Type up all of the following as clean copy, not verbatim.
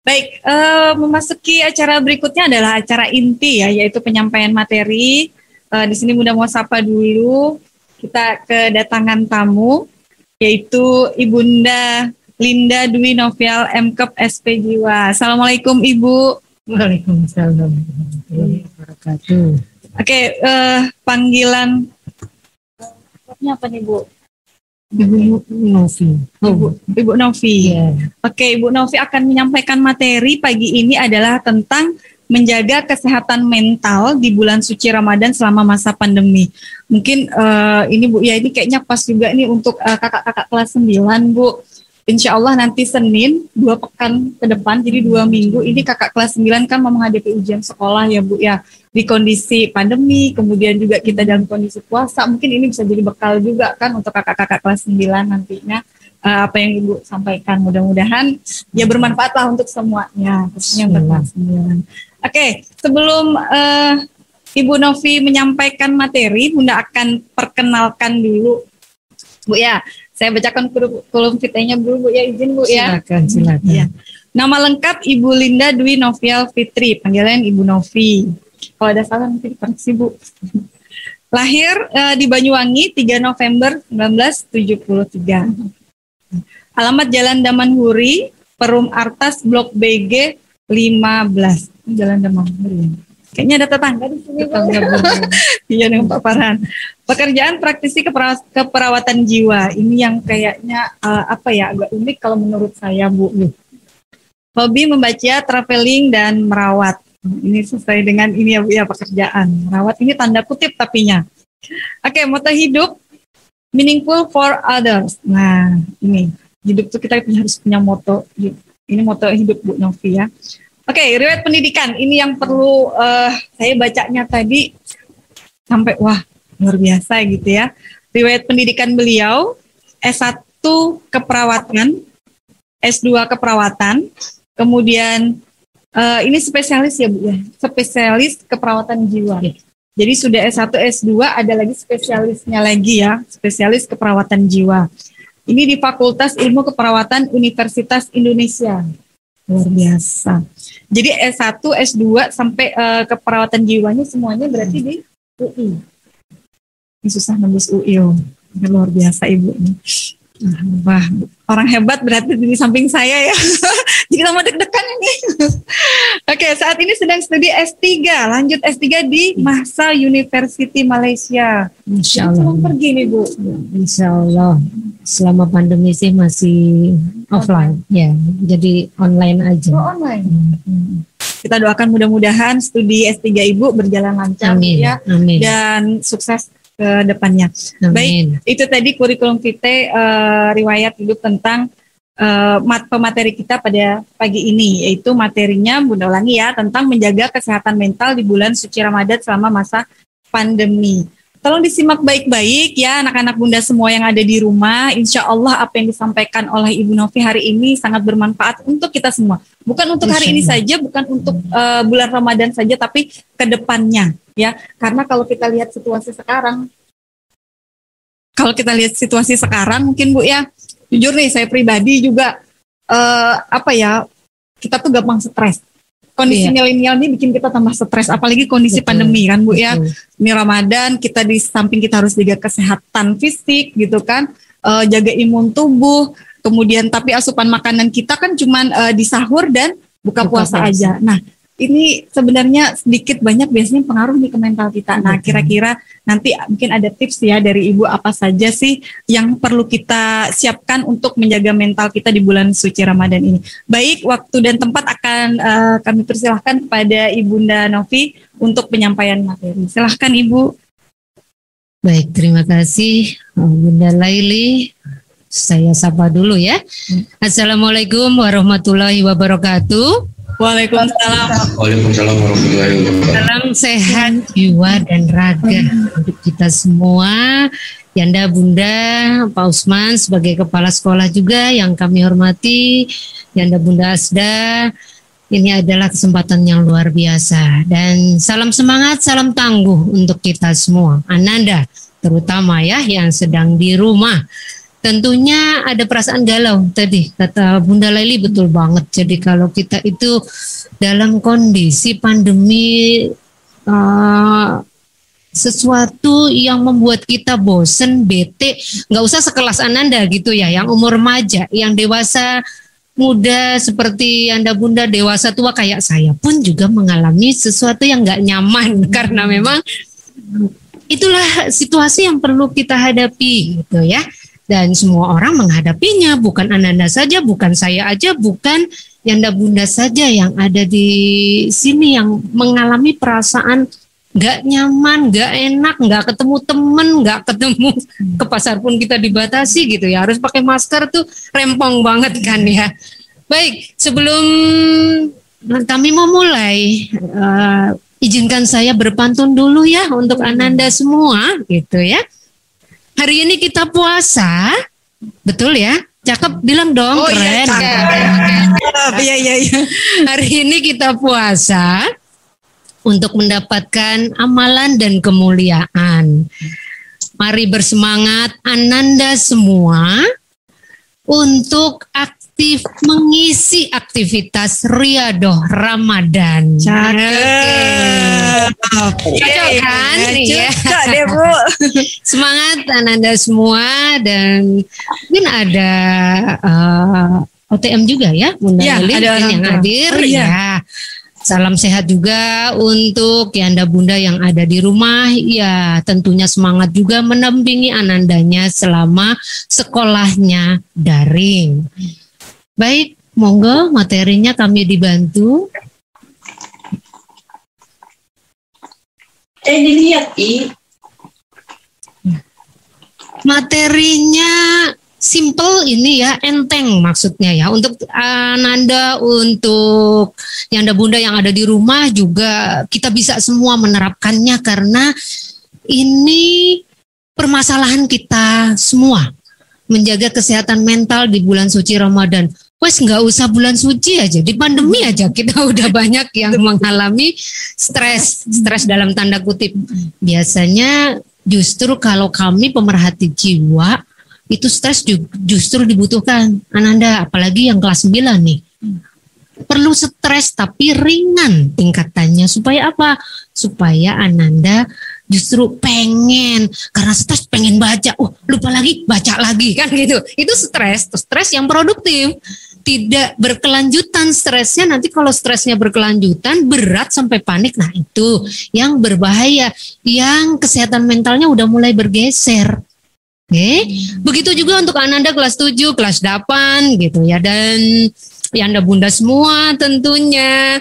Baik, memasuki acara berikutnya adalah acara inti ya, yaitu penyampaian materi. Di sini Bunda mau sapa dulu, kita kedatangan tamu, yaitu Ibunda Linda Dwi Novial M.Kep SP Jiwa. Assalamualaikum Ibu. Waalaikumsalam warahmatullahi wabarakatuh. Oke, panggilan apa nih Bu? Ibu Novi. Ibu Novi. Yeah. Oke, Ibu Novi akan menyampaikan materi pagi ini adalah tentang menjaga kesehatan mental di bulan suci Ramadan selama masa pandemi. Mungkin ini Bu, ya ini kayaknya pas juga nih untuk kakak-kakak kelas 9 Bu. Insya Allah nanti Senin 2 pekan ke depan, jadi 2 minggu ini kakak kelas 9 kan mau menghadapi ujian sekolah ya Bu ya. Di kondisi pandemi, kemudian juga kita dalam kondisi puasa, mungkin ini bisa jadi bekal juga kan untuk kakak-kakak kelas 9 nantinya. Apa yang Ibu sampaikan mudah-mudahan ya bermanfaat lah untuk semuanya, khususnya untuk kelas 9. Oke, sebelum Ibu Novi menyampaikan materi, Bunda akan perkenalkan dulu Bu ya. Saya bacakan kurikulum vitae-nya dulu Bu ya, izin Bu ya. Silakan. Ya. Nama lengkap Ibu Linda Dwi Novial Fitri, panggilan Ibu Novi. Kalau ada salah nanti dikoreksi Bu. Lahir di Banyuwangi 3 November 1973. Alamat Jalan Damanhuri, Perum Artas, Blok BG 15. Jalan Damanhuri. Kayaknya ada tetangga di sini. Iya dengan Pak Farhan. Pekerjaan praktisi keperawatan jiwa. Ini yang kayaknya agak unik kalau menurut saya Bu. Hobi membaca, traveling dan merawat. Ini sesuai dengan ini ya Bu ya, pekerjaan. Merawat ini tanda kutip tapinya. Oke, moto hidup meaningful for others. Nah, ini hidup tuh kita harus punya moto. Ini moto hidup Bu Novi ya. Oke, riwayat pendidikan. Ini yang perlu saya bacanya tadi sampai wah luar biasa gitu ya. Riwayat pendidikan beliau S1 keperawatan, S2 keperawatan, kemudian ini spesialis ya Bu ya, spesialis keperawatan jiwa. Jadi sudah S1, S2 ada lagi spesialisnya lagi ya, spesialis keperawatan jiwa. Ini di Fakultas Ilmu Keperawatan Universitas Indonesia. Luar biasa. Jadi S1, S2 sampai keperawatan jiwanya semuanya berarti di UI. Ini susah nembus UI. Luar biasa Ibu ini. Wah, orang hebat berarti di samping saya ya. Jadi sama deg-degan ini. Oke, saat ini sedang studi S3, lanjut S3 di Mahsa University Malaysia. Insya Allah. Pergi nih Bu. Insya Allah. Selama pandemi sih masih offline. Ya, jadi online aja. Oh, online. Kita doakan mudah-mudahan studi S3 Ibu berjalan lancar. Amin. Ya, Amin. Dan sukses ke depannya. Amin. Baik, itu tadi kurikulum vitae riwayat hidup tentang pemateri kita pada pagi ini, yaitu materinya Bunda ulangi ya, tentang menjaga kesehatan mental di bulan suci Ramadan selama masa pandemi. Tolong disimak baik-baik ya anak-anak Bunda semua yang ada di rumah. Insya Allah apa yang disampaikan oleh Ibu Novi hari ini sangat bermanfaat untuk kita semua. Bukan untuk hari ini saja, bukan untuk bulan Ramadan saja, tapi ke depannya ya. Karena kalau kita lihat situasi sekarang, mungkin Bu ya, jujur nih saya pribadi juga kita tuh gampang stres. Kondisi milenial ini bikin kita tambah stres, apalagi kondisi pandemi kan Bu ya. Ini Ramadan, kita di samping kita harus jaga kesehatan fisik gitu kan, jaga imun tubuh, kemudian tapi asupan makanan kita kan cuman di sahur dan buka puasa aja. Nah, ini sebenarnya sedikit banyak biasanya pengaruh nih ke mental kita. Nah, kira-kira nanti mungkin ada tips ya dari Ibu apa saja sih yang perlu kita siapkan untuk menjaga mental kita di bulan suci Ramadan ini. Baik, waktu dan tempat akan kami persilahkan kepada Ibunda Novi untuk penyampaian materi. Silahkan Ibu. Baik, terima kasih Bunda Laili. Saya sapa dulu ya. Assalamualaikum warahmatullahi wabarakatuh. Waalaikumsalam. Waalaikumsalam warahmatullahi wabarakatuh. Salam sehat jiwa dan raga untuk kita semua. Yanda Bunda Pak Usman sebagai kepala sekolah juga yang kami hormati, Yanda Bunda Asda. Ini adalah kesempatan yang luar biasa dan salam semangat, salam tangguh untuk kita semua. Ananda terutama ya yang sedang di rumah. tentunya ada perasaan galau tadi kata Bunda Laili, betul banget. Jadi kalau kita itu dalam kondisi pandemi, sesuatu yang membuat kita bosen, bete, nggak usah sekelas Ananda gitu ya, yang umur remaja, yang dewasa muda seperti Anda Bunda, dewasa tua kayak saya pun juga mengalami sesuatu yang nggak nyaman karena memang itulah situasi yang perlu kita hadapi gitu ya. Dan semua orang menghadapinya, bukan Ananda saja, bukan saya aja, bukan Yanda Bunda saja yang ada di sini yang mengalami perasaan gak nyaman, gak enak, gak ketemu temen, gak ketemu ke pasar pun kita dibatasi gitu ya. Harus pakai masker tuh rempong banget kan ya. Baik, sebelum kami mau mulai, izinkan saya berpantun dulu ya untuk Ananda semua gitu ya. Hari ini kita puasa, betul ya? Cakep, bilang dong, keren. Iya. Hari ini kita puasa untuk mendapatkan amalan dan kemuliaan. Mari bersemangat Ananda semua untuk aktif mengisi aktivitas Riyadhah Ramadan. Cakep. Cocok kan? Cocok deh Bu. Semangat Ananda semua, dan mungkin ada OTM juga ya Bunda Lili yang hadir ya. Salam sehat juga untuk Yanda Bunda yang ada di rumah. Ya, tentunya semangat juga mendampingi Anandanya selama sekolahnya daring. Baik, monggo materinya kami dibantu. Dilihat, materinya simple ini ya, enteng maksudnya ya. Untuk Ananda, untuk Yanda Bunda yang ada di rumah juga kita bisa semua menerapkannya karena ini permasalahan kita semua. Menjaga kesehatan mental di bulan suci Ramadan. Wes nggak usah bulan suci aja, di pandemi aja kita udah banyak yang mengalami stres dalam tanda kutip. Biasanya justru kalau kami pemerhati jiwa, itu stres justru dibutuhkan Ananda, apalagi yang kelas 9 nih. Perlu stres tapi ringan tingkatannya, supaya apa? Supaya Ananda justru pengen, karena stres pengen baca, lupa lagi, baca lagi kan gitu. Itu stres yang produktif, tidak berkelanjutan stresnya. Nanti kalau stresnya berkelanjutan, berat sampai panik, nah itu yang berbahaya, yang kesehatan mentalnya udah mulai bergeser. Oke, begitu juga untuk Ananda kelas 7, kelas 8 gitu ya, dan Yanda Bunda semua tentunya.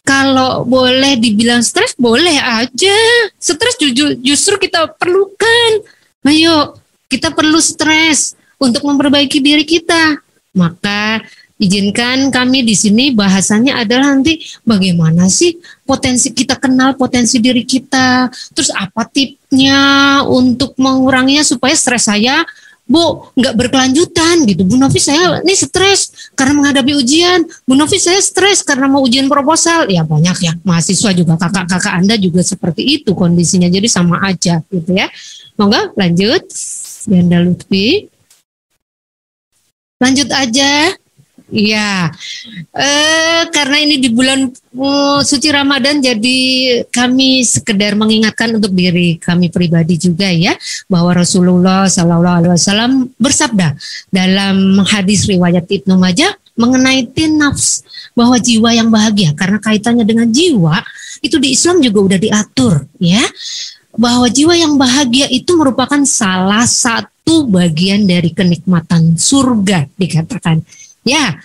Kalau boleh dibilang stres, boleh aja. Stres justru kita perlukan. Ayo, kita perlu stres untuk memperbaiki diri kita. Maka izinkan kami di sini bahasanya adalah nanti bagaimana sih potensi kita, kenal potensi diri kita. Terus apa tipsnya untuk menguranginya supaya stres saya, Bu, nggak berkelanjutan gitu. Bu Novi, saya ini stres karena menghadapi ujian. Bu Novi, saya stres karena mau ujian proposal. Ya banyak ya, mahasiswa juga, kakak-kakak Anda juga seperti itu kondisinya. Jadi sama aja gitu ya. Monggo lanjut, Yanda Lutfi. Lanjut aja. Iya, karena ini di bulan suci Ramadan, jadi kami sekedar mengingatkan untuk diri kami pribadi juga ya, bahwa Rasulullah SAW bersabda dalam hadis riwayat Ibnu Majah mengenai nafs, bahwa jiwa yang bahagia, karena kaitannya dengan jiwa itu di Islam juga udah diatur ya, bahwa jiwa yang bahagia itu merupakan salah satu bagian dari kenikmatan surga dikatakan. Ya,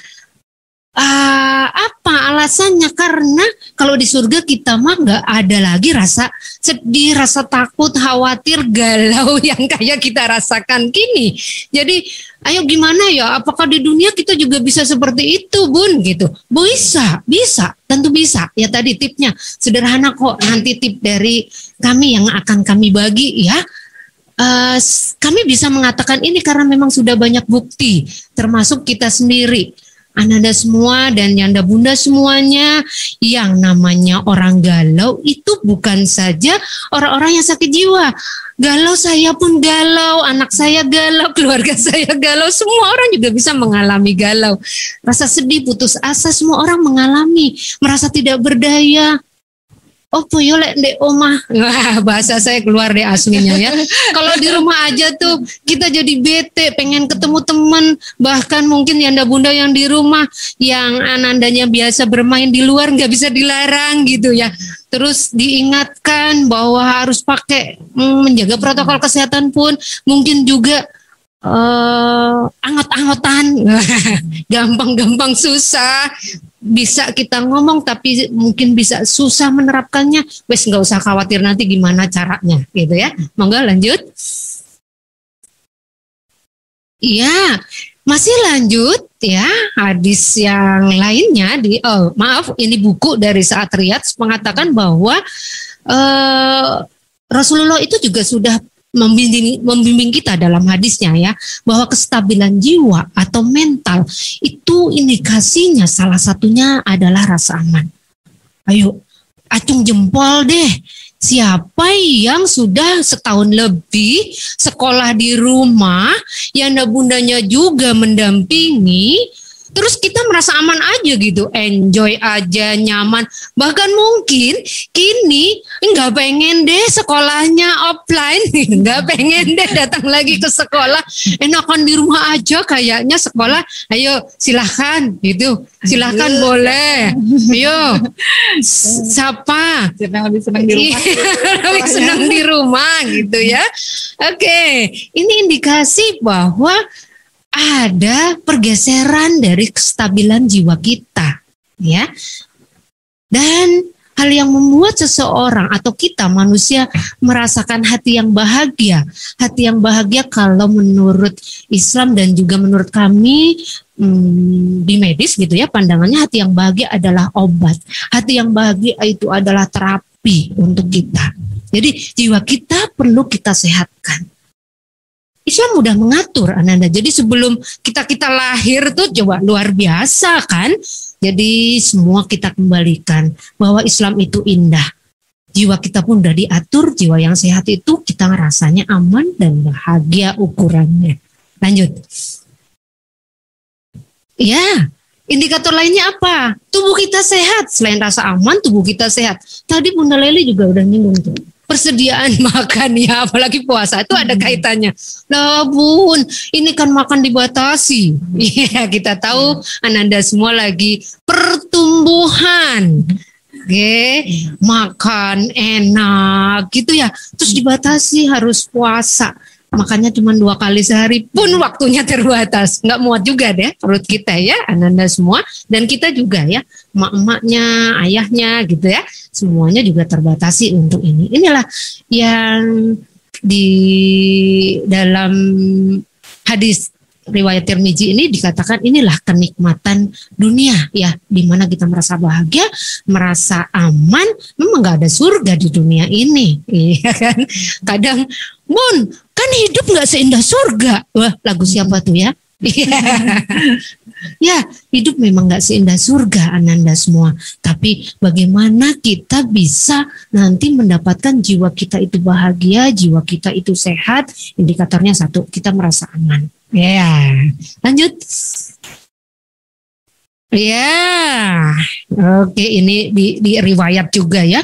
apa alasannya? Karena kalau di surga kita mah nggak ada lagi rasa sedih, rasa takut, khawatir, galau yang kayak kita rasakan kini. Jadi, ayo gimana ya? Apakah di dunia kita juga bisa seperti itu, Bun? Gitu. Bisa, tentu bisa. Ya tadi tipnya sederhana kok. Nanti tip dari kami yang akan kami bagi ya. Kami bisa mengatakan ini karena memang sudah banyak bukti, termasuk kita sendiri. Ananda semua dan Yanda Bunda semuanya, yang namanya orang galau itu bukan saja orang-orang yang sakit jiwa. Galau, saya pun galau, anak saya galau, keluarga saya galau, semua orang juga bisa mengalami galau. Rasa sedih, putus asa, semua orang mengalami, merasa tidak berdaya. Oh yo lek ndek omah. Wah, bahasa saya keluar deh aslinya ya. Kalau di rumah aja tuh kita jadi bete, pengen ketemu teman, bahkan mungkin Yanda Bunda yang di rumah, yang anandanya biasa bermain di luar nggak bisa dilarang gitu ya. Terus diingatkan bahwa harus pakai menjaga protokol kesehatan pun mungkin juga anggot-anggotan, gampang-gampang susah. Bisa kita ngomong tapi mungkin bisa susah menerapkannya. Wes nggak usah khawatir nanti gimana caranya gitu ya. Monggo lanjut. Iya, masih lanjut ya hadis yang lainnya ini buku dari Sa'ad Riyadh mengatakan bahwa Rasulullah itu juga sudah membimbing kita dalam hadisnya ya, bahwa kestabilan jiwa atau mental itu indikasinya salah satunya adalah rasa aman. Ayo acung jempol deh, siapa yang sudah setahun lebih sekolah di rumah, Yanda Bundanya juga mendampingi, terus kita merasa aman aja gitu, enjoy aja, nyaman. Bahkan mungkin kini nggak pengen deh sekolahnya offline, nggak pengen deh datang lagi ke sekolah, enakan di rumah aja kayaknya sekolah. Ayo silahkan gitu, silahkan boleh. Ayo, siapa yang lebih senang di rumah? lebih senang di rumah gitu ya. Oke, ini indikasi bahwa ada pergeseran dari kestabilan jiwa kita, ya. Dan hal yang membuat seseorang atau kita manusia merasakan hati yang bahagia. Hati yang bahagia kalau menurut Islam dan juga menurut kami di medis gitu ya, pandangannya hati yang bahagia adalah obat. Hati yang bahagia itu adalah terapi untuk kita. Jadi jiwa kita perlu kita sehatkan. Islam mudah mengatur Ananda. Jadi sebelum kita lahir tuh coba luar biasa kan. Jadi semua kita kembalikan bahwa Islam itu indah. Jiwa kita pun udah diatur, jiwa yang sehat itu kita rasanya aman dan bahagia ukurannya. Lanjut. Ya, indikator lainnya apa? Tubuh kita sehat. Selain rasa aman, tubuh kita sehat. Tadi Bunda Leli juga udah nyinggung tuh. Persediaan makan ya, apalagi puasa itu ada kaitannya. Lah Bun, ini kan makan dibatasi. Iya, kita tahu Ananda semua lagi pertumbuhan. Oke, makan enak gitu ya. Terus dibatasi harus puasa. Makannya cuma 2 kali sehari pun waktunya terbatas. Nggak muat juga deh perut kita ya, Ananda semua. Dan kita juga ya, emak-emaknya, ayahnya gitu ya. Semuanya juga terbatasi untuk ini. Inilah yang di dalam hadis riwayat Tirmizi ini dikatakan inilah kenikmatan dunia ya, di mana kita merasa bahagia, merasa aman. Memang nggak ada surga di dunia ini, iya kan? Kadang, Bun, kan hidup nggak seindah surga. Wah, lagu siapa tuh ya? Ya, hidup memang gak seindah surga Ananda semua. Tapi bagaimana kita bisa nanti mendapatkan jiwa kita itu bahagia, jiwa kita itu sehat. Indikatornya satu, kita merasa aman. Ya, lanjut. Ya, oke, ini di riwayat juga ya.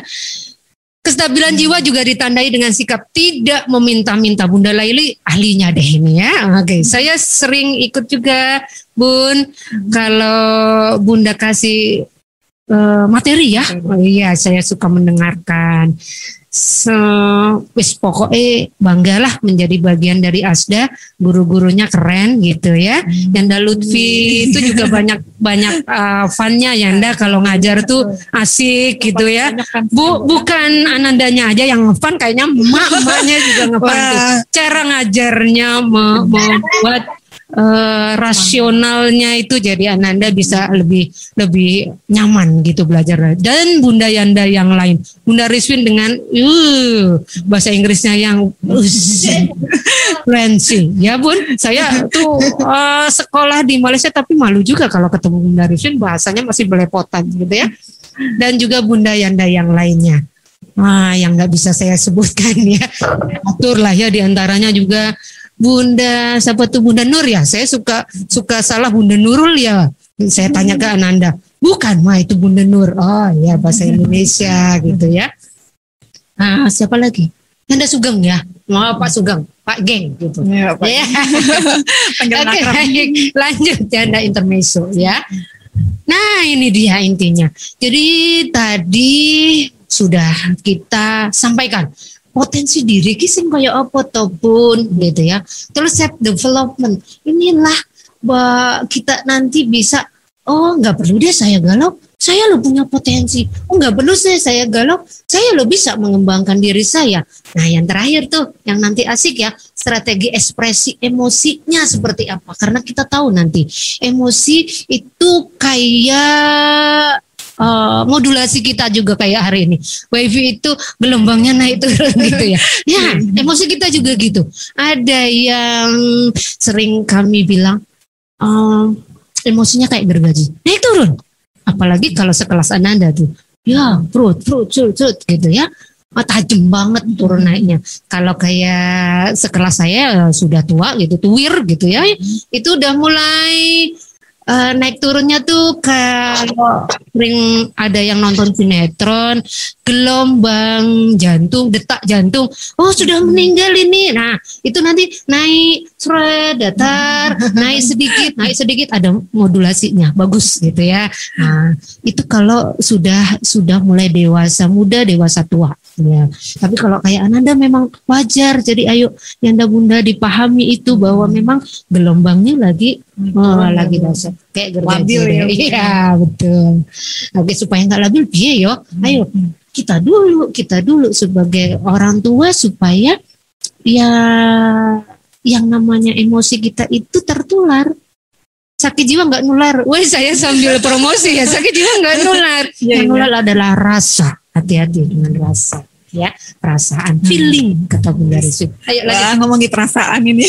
Kestabilan jiwa juga ditandai dengan sikap tidak meminta-minta. Bunda Laili ahlinya deh ini ya. Oke, saya sering ikut juga Bun. Kalau Bunda kasih materi ya. Oh iya, saya suka mendengarkan. Wis pokoknya banggalah menjadi bagian dari ASDA, guru-gurunya keren gitu ya. Yanda Lutfi itu juga banyak funnya Yanda kalau ngajar tuh asik gitu ya. Bukan Anandanya aja yang ngefun, kayaknya emak-emaknya juga ngefun tuh. Cara ngajarnya membuat rasionalnya itu, jadi Ananda bisa lebih nyaman gitu belajar. Dan Bunda Yanda yang lain, Bunda Rizwin dengan bahasa Inggrisnya yang fluency. Ya Bun, saya tuh sekolah di Malaysia tapi malu juga kalau ketemu Bunda Rizwin, bahasanya masih belepotan gitu ya. Dan juga Bunda Yanda yang lainnya. Yang nggak bisa saya sebutkan ya. Atur lah ya, diantaranya juga Bunda, siapa tuh Bunda Nur ya? Saya suka salah Bunda Nurul ya. Saya tanya ke Ananda, bukan itu Bunda Nur. Oh ya, bahasa Indonesia gitu ya. Siapa lagi? Anda Sugeng ya? Pak Sugeng, Pak Geng gitu. Ya, Pak. Ya. Oke, lanjut Anda intermezzo ya. Nah ini dia intinya. Jadi tadi sudah kita sampaikan potensi diri sing kaya apa to Bun gitu ya. Terus self development. Inilah kita nanti bisa nggak perlu deh saya galau. Saya lo punya potensi. Nggak perlu saya galau. Saya lo bisa mengembangkan diri saya. Nah, yang terakhir tuh yang nanti asik ya, strategi ekspresi emosinya seperti apa? Karena kita tahu nanti emosi itu kayak modulasi kita juga kayak hari ini. Wifi itu gelombangnya naik turun gitu ya. Ya, emosi kita juga gitu. Ada yang sering kami bilang emosinya kayak gergaji, naik turun. Apalagi kalau sekelas Ananda tuh, ya fruit gitu ya. Tajam banget turun naiknya. Kalau kayak sekelas saya sudah tua gitu, tuwir gitu ya. Itu udah mulai naik turunnya tuh kalau sering ada yang nonton sinetron, gelombang jantung, detak jantung, sudah meninggal ini. Nah itu nanti naik datar, naik sedikit, ada modulasinya, bagus gitu ya. Nah itu kalau sudah mulai dewasa muda, dewasa tua ya. Tapi kalau kayak Ananda memang wajar. Jadi ayo Yanda Bunda dipahami itu bahwa memang gelombangnya lagi dasar kayak gergaji ya. Iya betul. Oke, supaya nggak labil yo. Ayo kita dulu sebagai orang tua supaya ya yang namanya emosi kita itu tertular. Sakit jiwa nggak nular. Wah, saya sambil promosi ya, sakit jiwa nggak nular. Yang nular adalah rasa. Hati-hati dengan rasa ya, perasaan, feeling kata Bunda Rizwin. Ayo lagi ngomongin perasaan ini.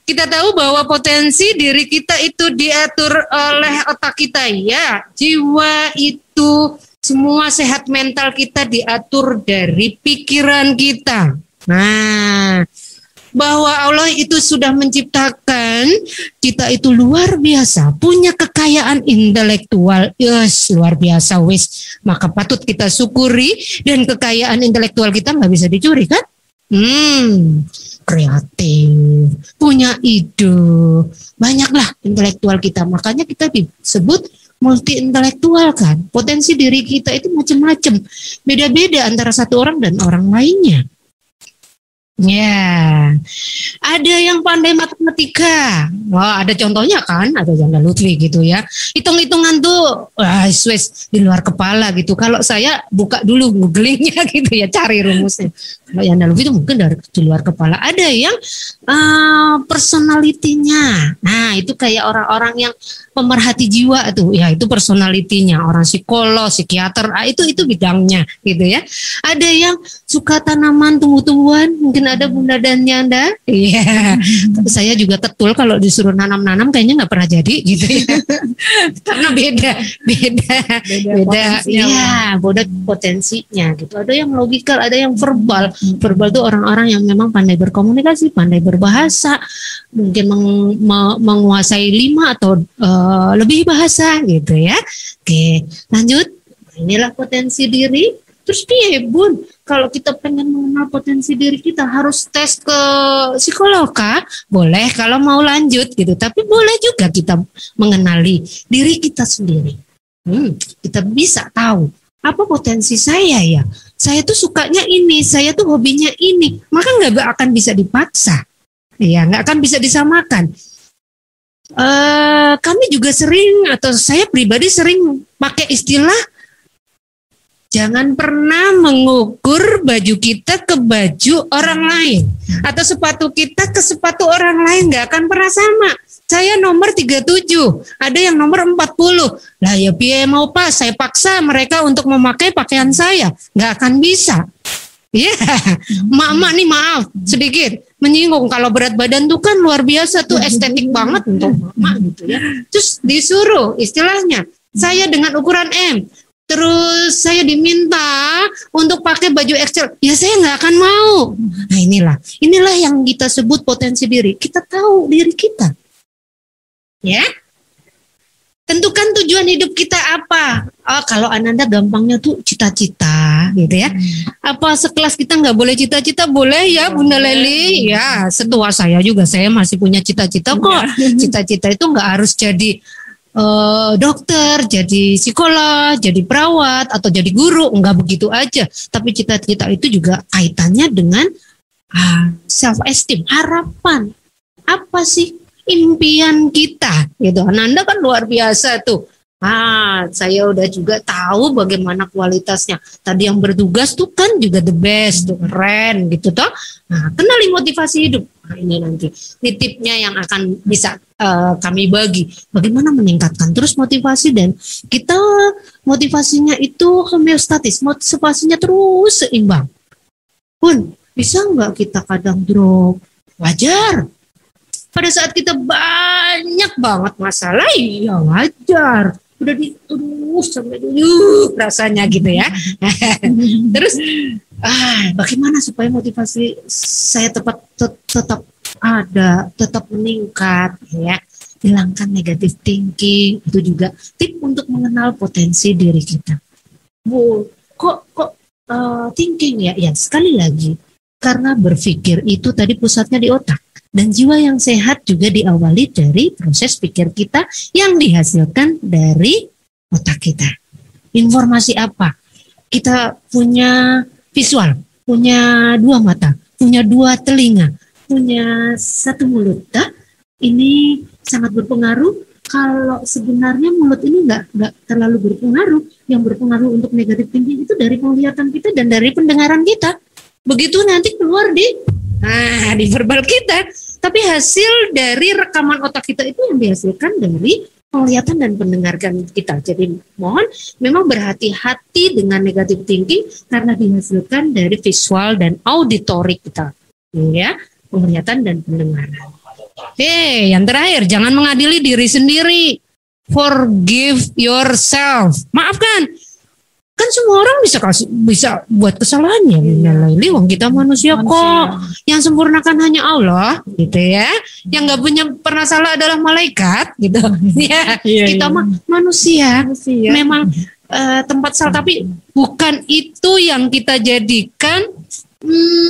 Kita tahu bahwa potensi diri kita itu diatur oleh otak kita ya. Jiwa itu, semua sehat mental kita diatur dari pikiran kita. Nah, bahwa Allah itu sudah menciptakan kita itu luar biasa, punya kekayaan intelektual, luar biasa wis. Maka patut kita syukuri, dan kekayaan intelektual kita nggak bisa dicuri kan? Kreatif, punya ide, banyaklah intelektual kita. Makanya kita disebut multi intelektual kan. Potensi diri kita itu macam-macam, beda-beda antara satu orang dan orang lainnya. Ya, ada yang pandai matematika. Wah, ada contohnya kan, ada Yanda Lutfi gitu ya. Hitung-hitungan tuh, Swiss di luar kepala gitu. Kalau saya buka dulu googlingnya gitu ya, cari rumusnya. Kalau Yanda Lutfi itu mungkin di luar kepala. Ada yang personalitinya. Nah, itu kayak orang-orang yang pemerhati jiwa tuh, ya itu personalitinya. Orang psikolog, psikiater, itu bidangnya gitu ya. Ada yang suka tanaman, tumbuh-tumbuhan, mungkin ada Bunda dan Yanda. Iya. Tapi saya juga tetul kalau disuruh nanam-nanam kayaknya nggak pernah jadi gitu ya. Karena beda. Iya, beda potensinya gitu. Ada yang logikal, ada yang verbal. Verbal itu orang-orang yang memang pandai berkomunikasi, pandai berbahasa, mungkin menguasai 5 atau lebih bahasa gitu ya. Oke, lanjut. Inilah potensi diri. Terus piye Bun? Kalau kita pengen mengenal potensi diri kita harus tes ke psikolog kah? Boleh kalau mau lanjut gitu. Tapi boleh juga kita mengenali diri kita sendiri. Kita bisa tahu apa potensi saya ya. Saya tuh sukanya ini, saya tuh hobinya ini. Maka nggak akan bisa dipaksa. Ya, nggak akan bisa disamakan. Kami juga sering, atau saya pribadi sering pakai istilah Jangan pernah mengukur baju kita ke baju orang lain atau sepatu kita ke sepatu orang lain, nggak akan pernah sama. Saya nomor 37, ada yang nomor 40. Lah ya biaya mau pas, saya paksa mereka untuk memakai pakaian saya, nggak akan bisa. Ya, mak nih maaf sedikit menyinggung, kalau berat badan tuh kan luar biasa tuh, estetik banget untuk mak gitu ya. Terus disuruh istilahnya saya dengan ukuran M. Terus saya diminta untuk pakai baju XL, ya saya nggak akan mau. Nah inilah yang kita sebut potensi diri. Kita tahu diri kita, ya. Tentukan tujuan hidup kita apa. Oh, kalau Ananda gampangnya tuh cita-cita, gitu ya. Apa sekelas kita nggak boleh cita-cita? Boleh ya, Bunda Leli. Ya, setua saya juga, saya masih punya cita-cita kok. Cita-cita itu nggak harus jadi dokter, jadi psikolog, jadi perawat, atau jadi guru, enggak begitu aja. Tapi cita-cita itu juga kaitannya dengan self esteem, harapan. Apa sih impian kita? Gitu. Ananda kan luar biasa tuh. Saya udah juga tahu bagaimana kualitasnya. Tadi yang bertugas tuh kan juga the best, tuh keren gitu toh. Nah, kenali motivasi hidup. Nah, ini nanti tipnya yang akan bisa kami bagi. Bagaimana meningkatkan terus motivasi, dan kita motivasinya itu homeostatis, motivasinya terus seimbang. Pun bisa nggak kita kadang drop? Wajar. Pada saat kita banyak banget masalah, ya wajar. Udah terus sampai dulu rasanya gitu ya. Terus bagaimana supaya motivasi saya tetap ada, tetap meningkat ya. Hilangkan negative thinking, itu juga tip untuk mengenal potensi diri kita. Bu, kok thinking ya? Ya sekali lagi, karena berpikir itu tadi pusatnya di otak. Dan jiwa yang sehat juga diawali dari proses pikir kita yang dihasilkan dari otak kita. Informasi apa? Kita punya visual, punya 2 mata, punya 2 telinga, punya 1 mulut. Ini sangat berpengaruh. Kalau sebenarnya mulut ini nggak terlalu berpengaruh. Yang berpengaruh untuk negatif thinking itu dari penglihatan kita dan dari pendengaran kita. Begitu nanti keluar di verbal kita. Tapi hasil dari rekaman otak kita itu yang dihasilkan dari penglihatan dan pendengaran kita. Jadi mohon memang berhati-hati dengan negative thinking karena dihasilkan dari visual dan auditory kita. Ya, penglihatan dan pendengaran. Yang terakhir, jangan mengadili diri sendiri. Forgive yourself. Maafkan. Kan semua orang bisa buat kesalahannya. Wong kita manusia kok. Yang sempurnakan hanya Allah, gitu ya. Yang nggak pernah salah adalah malaikat, gitu. Kita mah manusia. Memang tempat salah, tapi bukan itu yang kita jadikan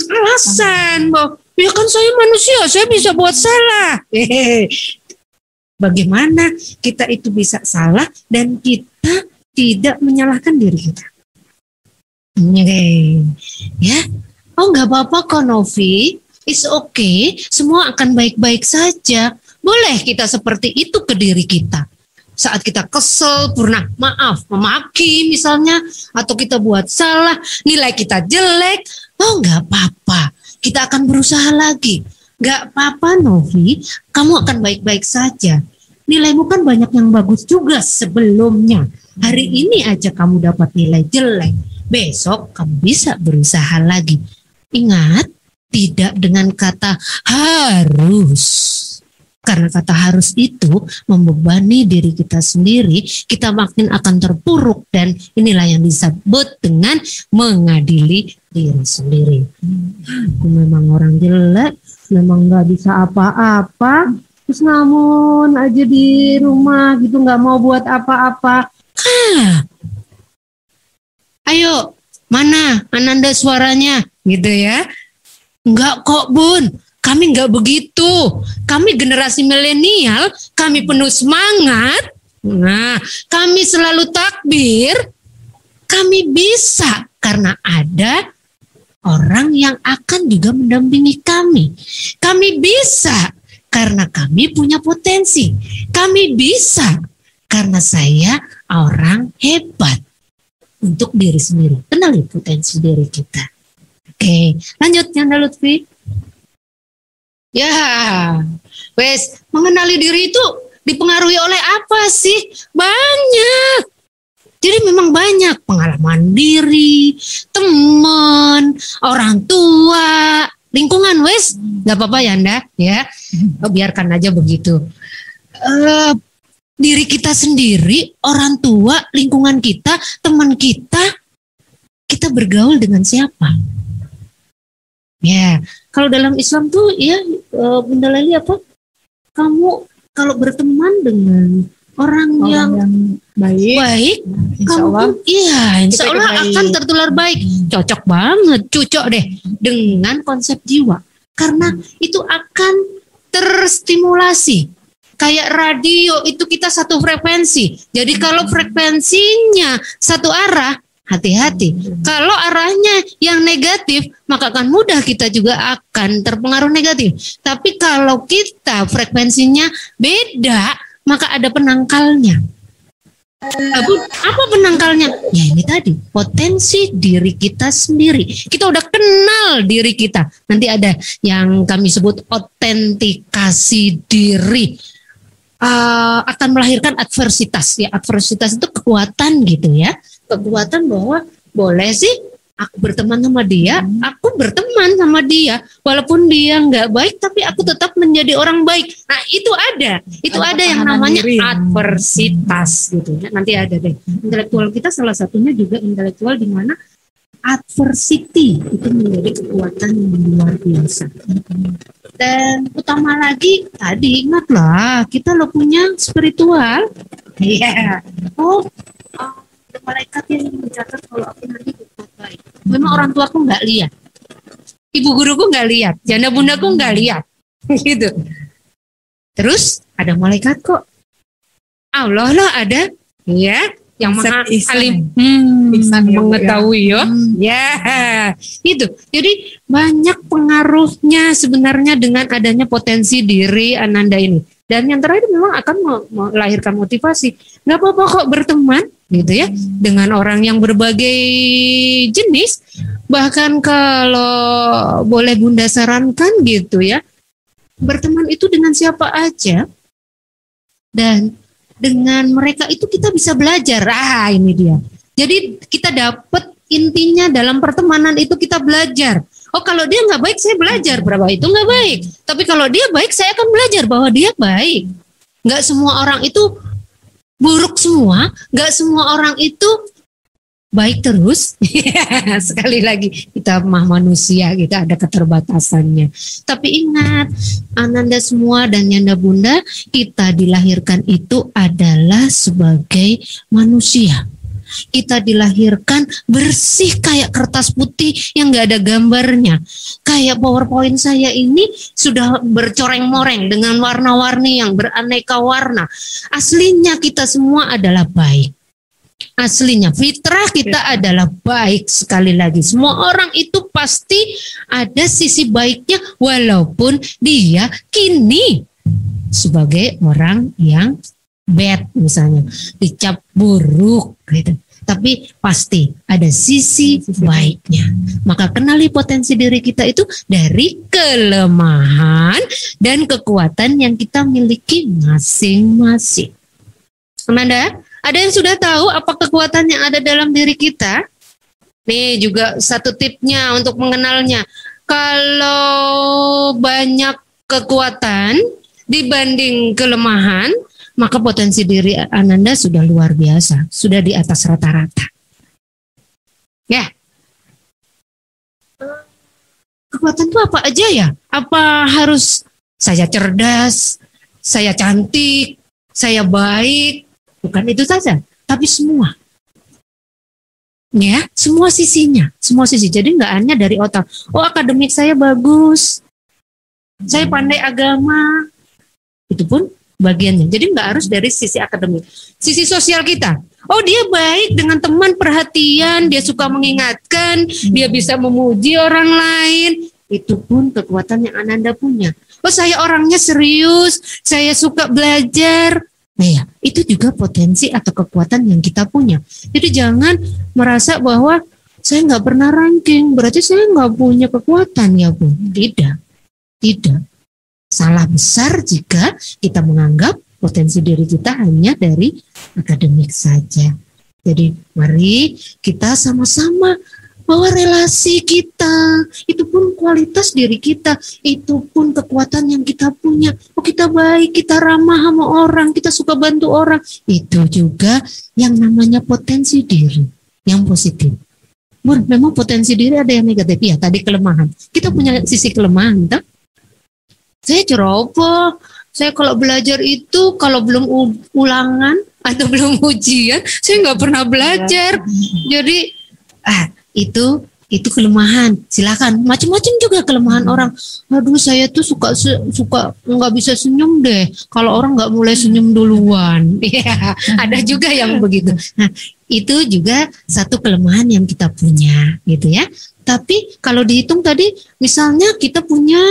alasan bahwa ya kan saya manusia, saya bisa buat salah. Bagaimana kita itu bisa salah dan kita tidak menyalahkan diri kita. Ya, nggak apa-apa kok Novi, it's okay, semua akan baik-baik saja. Boleh kita seperti itu ke diri kita. Saat kita kesel, pernah memaki misalnya, atau kita buat salah, nilai kita jelek, nggak apa-apa, kita akan berusaha lagi. Nggak apa-apa Novi, kamu akan baik-baik saja. Nilaimu kan banyak yang bagus juga sebelumnya. Hari ini aja kamu dapat nilai jelek, besok kamu bisa berusaha lagi. Ingat, tidak dengan kata harus. Karena kata harus itu membebani diri kita sendiri, kita makin akan terpuruk, dan inilah yang disebut dengan mengadili diri sendiri. Aku memang orang jelek, memang nggak bisa apa-apa, terus ngamun aja di rumah gitu, nggak mau buat apa-apa. Ayo, mana Ananda suaranya gitu ya? Enggak kok Bun, kami enggak begitu. Kami generasi milenial, kami penuh semangat. Nah, kami selalu takbir. Kami bisa karena ada orang yang akan juga mendampingi kami. Kami bisa karena kami punya potensi. Kami bisa karena saya orang hebat. untuk diri sendiri. Kenali potensi diri kita. Oke, lanjut Yanda Lutfi. Ya, wes, mengenali diri itu dipengaruhi oleh apa sih? Banyak. Jadi memang banyak pengalaman diri, teman, orang tua, lingkungan, wes, nggak apa-apa Yanda, ya, biarkan aja begitu. Diri kita sendiri, orang tua, lingkungan kita, teman kita bergaul dengan siapa? Ya, kalau dalam Islam tuh ya Bunda Leli apa? Kamu kalau berteman dengan orang yang baik, insya kamu Allah, insya Allah akan tertular baik. Cocok banget, cocok deh dengan konsep jiwa. Karena itu akan terstimulasi. Kayak radio itu kita satu frekuensi. Jadi kalau frekuensinya satu arah, hati-hati. Kalau arahnya yang negatif, maka akan mudah kita juga akan terpengaruh negatif. Tapi kalau kita frekuensinya beda, maka ada penangkalnya. Apa penangkalnya? Ya ini tadi, potensi diri kita sendiri. Kita udah kenal diri kita. Nanti ada yang kami sebut autentikasi diri. Akan melahirkan adversitas. Ya, adversitas itu kekuatan gitu ya. Kekuatan bahwa boleh sih aku berteman sama dia, aku berteman sama dia, walaupun dia nggak baik, tapi aku tetap menjadi orang baik. Nah itu ada yang namanya adversitas gitu ya. Nanti ada deh. Intelektual kita salah satunya juga intelektual di mana adversity itu menjadi kekuatan yang luar biasa. Dan utama lagi tadi ingatlah kita lo punya spiritual. Iya. Ada malaikat yang mencatat kalau aku nanti berbuat baik. Memang orang tuaku nggak lihat, ibu guruku nggak lihat, janda bundaku nggak lihat, gitu. Terus ada malaikat kok, Allah lah ada, ya, yang maha alim, mengetahui ya, itu. Jadi banyak pengaruhnya sebenarnya dengan adanya potensi diri Ananda ini. Dan yang terakhir memang akan melahirkan motivasi. Nggak apa-apa kok berteman, gitu ya, dengan orang yang berbagai jenis. Bahkan kalau boleh Bunda sarankan gitu ya, berteman itu dengan siapa aja. Dan dengan mereka itu kita bisa belajar. Ini dia. Jadi kita dapat intinya dalam pertemanan itu kita belajar. Oh kalau dia nggak baik saya belajar bahwa itu nggak baik. Tapi kalau dia baik saya akan belajar bahwa dia baik. Nggak semua orang itu buruk semua. Nggak semua orang itu baik terus. Sekali lagi kita mah manusia, kita ada keterbatasannya. Tapi ingat Ananda semua dan Yanda Bunda, kita dilahirkan itu adalah sebagai manusia. Kita dilahirkan bersih kayak kertas putih yang gak ada gambarnya. Kayak PowerPoint saya ini sudah bercoreng-moreng dengan warna-warni yang beraneka warna. Aslinya kita semua adalah baik. Aslinya fitrah kita adalah baik. Sekali lagi, semua orang itu pasti ada sisi baiknya walaupun dia kini sebagai orang yang bad misalnya, dicap buruk gitu. Tapi pasti ada sisi baiknya. Maka kenali potensi diri kita itu dari kelemahan dan kekuatan yang kita miliki masing-masing. Amanda, ada yang sudah tahu apa kekuatan yang ada dalam diri kita? Nih juga satu tipnya untuk mengenalnya. Kalau banyak kekuatan dibanding kelemahan, maka potensi diri Ananda sudah luar biasa, sudah di atas rata-rata. Ya. Kekuatan itu apa aja ya? Apa harus saya cerdas, saya cantik, saya baik? Bukan itu saja, tapi semua. Ya, semua sisinya, semua sisi. Jadi nggak hanya dari otak. Oh, akademik saya bagus, saya pandai agama, itu pun bagiannya. Jadi nggak harus dari sisi akademik. Sisi sosial kita. Oh dia baik dengan teman, perhatian, dia suka mengingatkan, dia bisa memuji orang lain. Itu pun kekuatan yang Ananda punya. Oh saya orangnya serius, saya suka belajar. Nah ya, itu juga potensi atau kekuatan yang kita punya. Jadi jangan merasa bahwa saya nggak pernah ranking, berarti saya nggak punya kekuatan ya Bu. Tidak. Salah besar jika kita menganggap potensi diri kita hanya dari akademik saja. Jadi mari kita sama-sama bahwa relasi kita, itu pun kualitas diri kita, itu pun kekuatan yang kita punya. Oh kita baik, kita ramah sama orang, kita suka bantu orang. Itu juga yang namanya potensi diri yang positif. Memang potensi diri ada yang negatif. Ya tadi kelemahan. Kita punya sisi kelemahan. Tak? Saya ceroboh. Saya kalau belajar itu, kalau belum ulangan atau belum ujian, saya nggak pernah belajar. Jadi itu kelemahan. Silakan, macam-macam juga kelemahan orang. Aduh, saya tuh suka nggak bisa senyum deh. Kalau orang nggak mulai senyum duluan, ya ada juga yang begitu. Nah, itu juga satu kelemahan yang kita punya, gitu ya. Tapi kalau dihitung tadi, misalnya kita punya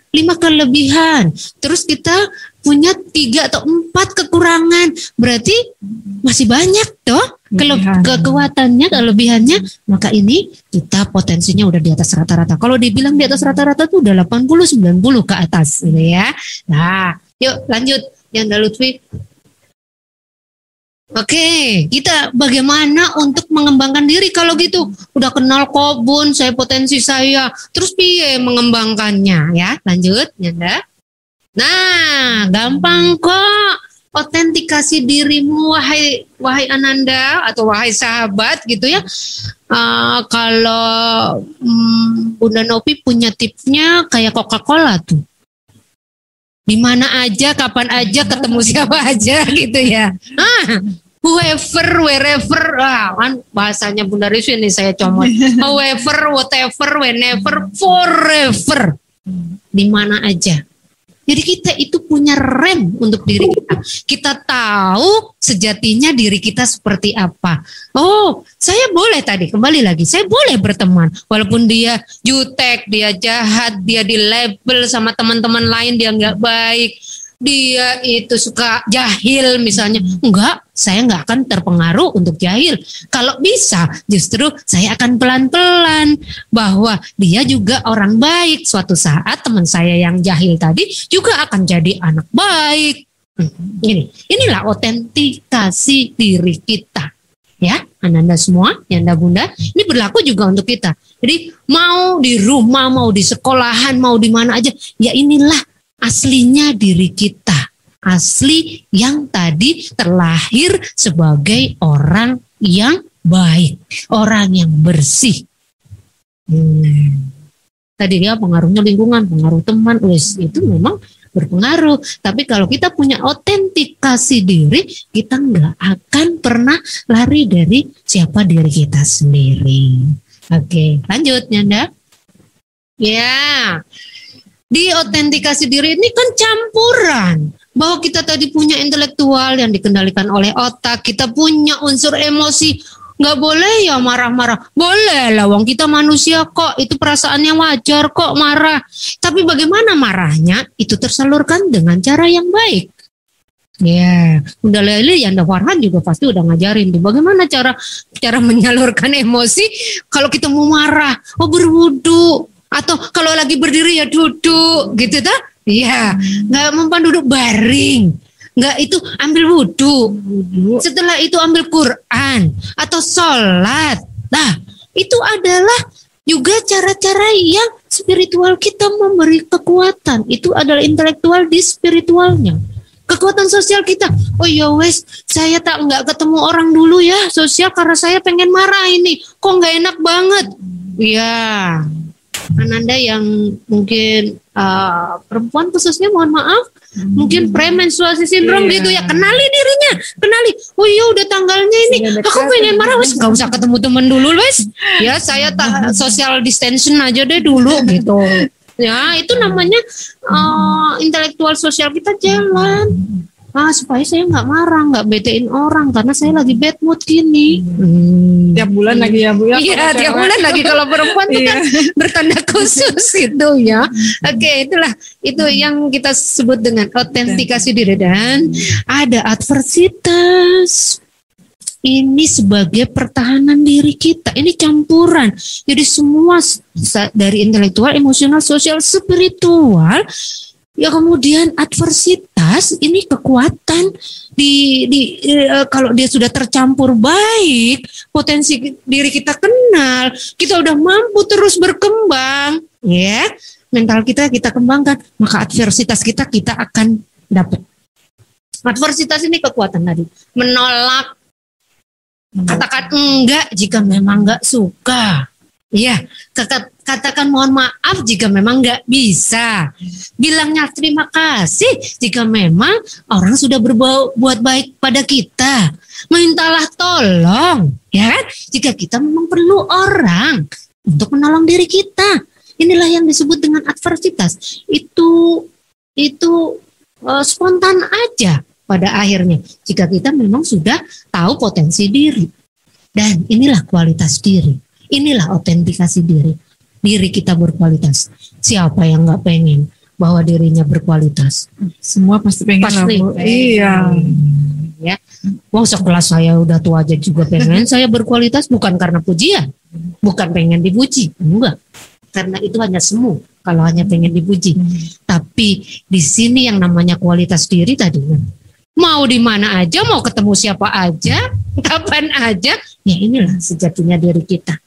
5 kelebihan, terus kita punya 3 atau 4 kekurangan, berarti masih banyak toh kekuatannya, kelebihannya, maka ini kita potensinya udah di atas rata-rata. Kalau dibilang di atas rata-rata tuh udah 80-90 ke atas gitu ya. Nah, yuk lanjut Yanda Lutfi. Oke, kita bagaimana untuk mengembangkan diri kalau gitu? Udah kenal kobun, saya potensi saya, terus piye mengembangkannya ya? Lanjut, Yanda. Nah, gampang kok. Otentikasi dirimu, wahai Ananda atau wahai sahabat gitu ya. Kalau Bunda Novi punya tipsnya kayak Coca-Cola tuh. Di mana aja, kapan aja, ketemu siapa aja gitu ya. Whoever, wherever, kan bahasanya Bunda Rizwi ini saya comot. However, whatever, whenever, forever. Di mana aja. Jadi kita itu punya rem untuk diri kita. Kita tahu sejatinya diri kita seperti apa. Oh, saya boleh tadi, kembali lagi, saya boleh berteman. Walaupun dia jutek, dia jahat, dia di label sama teman-teman lain, dia nggak baik. Dia itu suka jahil misalnya. Enggak, saya nggak akan terpengaruh untuk jahil. Kalau bisa, justru saya akan pelan-pelan bahwa dia juga orang baik. Suatu saat teman saya yang jahil tadi juga akan jadi anak baik. Inilah otentikasi diri kita. Ya, Ananda semua, Yanda Bunda, ini berlaku juga untuk kita. Jadi mau di rumah, mau di sekolahan, mau di mana aja, ya inilah aslinya diri kita, asli yang tadi terlahir sebagai orang yang baik, orang yang bersih. Tadi dia pengaruhnya lingkungan, pengaruh teman, itu memang berpengaruh. Tapi kalau kita punya otentikasi diri, kita nggak akan pernah lari dari siapa diri kita sendiri. Oke, lanjut Yanda. Ya. Di otentikasi diri ini kan campuran. Bahwa kita tadi punya intelektual yang dikendalikan oleh otak. Kita punya unsur emosi. Nggak boleh ya marah-marah. Boleh lah, wong kita manusia kok. Itu perasaannya wajar kok marah. Tapi bagaimana marahnya? Itu tersalurkan dengan cara yang baik. Ya, Bunda Leli, Yanda Farhan juga pasti udah ngajarin tuh. Bagaimana cara menyalurkan emosi kalau kita mau marah. Oh, berwudu. Atau kalau lagi berdiri ya duduk gitu tak? Iya, nggak mempan duduk baring. Nggak, itu ambil wudhu. Setelah itu ambil Quran atau sholat. Nah, itu adalah juga cara-cara yang spiritual kita memberi kekuatan. Itu adalah intelektual di spiritualnya. Kekuatan sosial kita. Oh ya wes, saya nggak ketemu orang dulu ya sosial karena saya pengen marah ini. Kok nggak enak banget? Ya. Ananda yang mungkin perempuan khususnya, mohon maaf, mungkin premenstruasi sindrom gitu ya, kenali dirinya, oh iya udah tanggalnya ini, aku pengen marah, wes nggak usah ketemu temen dulu wes, ya saya social distancing aja deh dulu gitu, ya itu namanya intelektual sosial kita jalan. Supaya saya nggak marah, nggak betein orang karena saya lagi bad mood gini. Tiap bulan lagi ya Bu ya. Iya, tiap bulan lagi kalau perempuan itu kan bertanda khusus itu ya. Oke, itu yang kita sebut dengan autentikasi diri. Dan ada adversitas. Ini sebagai pertahanan diri kita. Ini campuran. Jadi semua dari intelektual, emosional, sosial, spiritual. Ya kemudian adversitas ini kekuatan kalau dia sudah tercampur baik, potensi diri kita kenal, kita udah mampu terus berkembang, ya. Mental kita kembangkan, maka adversitas kita akan dapat. Adversitas ini kekuatan tadi. Menolak, katakan enggak jika memang enggak suka. Iya, katakan mohon maaf jika memang enggak bisa. Bilangnya terima kasih jika memang orang sudah berbuat baik pada kita. Mintalah tolong, ya kan? Jika kita memang perlu orang untuk menolong diri kita. Inilah yang disebut dengan adversitas. Itu spontan aja pada akhirnya jika kita memang sudah tahu potensi diri. Dan inilah kualitas diri. Inilah autentikasi diri. Diri kita berkualitas. Siapa yang nggak pengen bahwa dirinya berkualitas? Semua pasti pengen. Pasti. Iya. Ya. Mau sekelas saya udah tua aja juga pengen saya berkualitas, bukan karena pujian, bukan pengen dipuji, enggak. Karena itu hanya semu kalau hanya pengen dipuji. Tapi di sini yang namanya kualitas diri tadi, mau di mana aja, mau ketemu siapa aja, kapan aja, ya inilah sejatinya diri kita.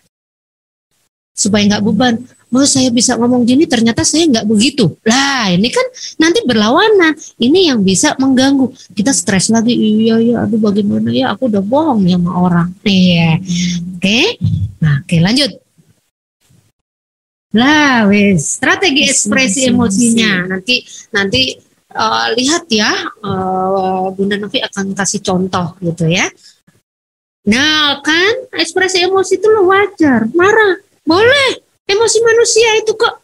Supaya nggak beban, saya bisa ngomong gini, ternyata saya nggak begitu. Lah ini kan nanti berlawanan, ini yang bisa mengganggu. Kita stres lagi, iya, aduh bagaimana ya, aku udah bohong nih sama orang. Iya, oke. Nah, oke lanjut. Lah, wes strategi ekspresi emosinya. Nanti lihat ya, Bunda Novi akan kasih contoh gitu ya. Nah kan ekspresi emosi itu lo wajar, marah boleh, emosi manusia itu kok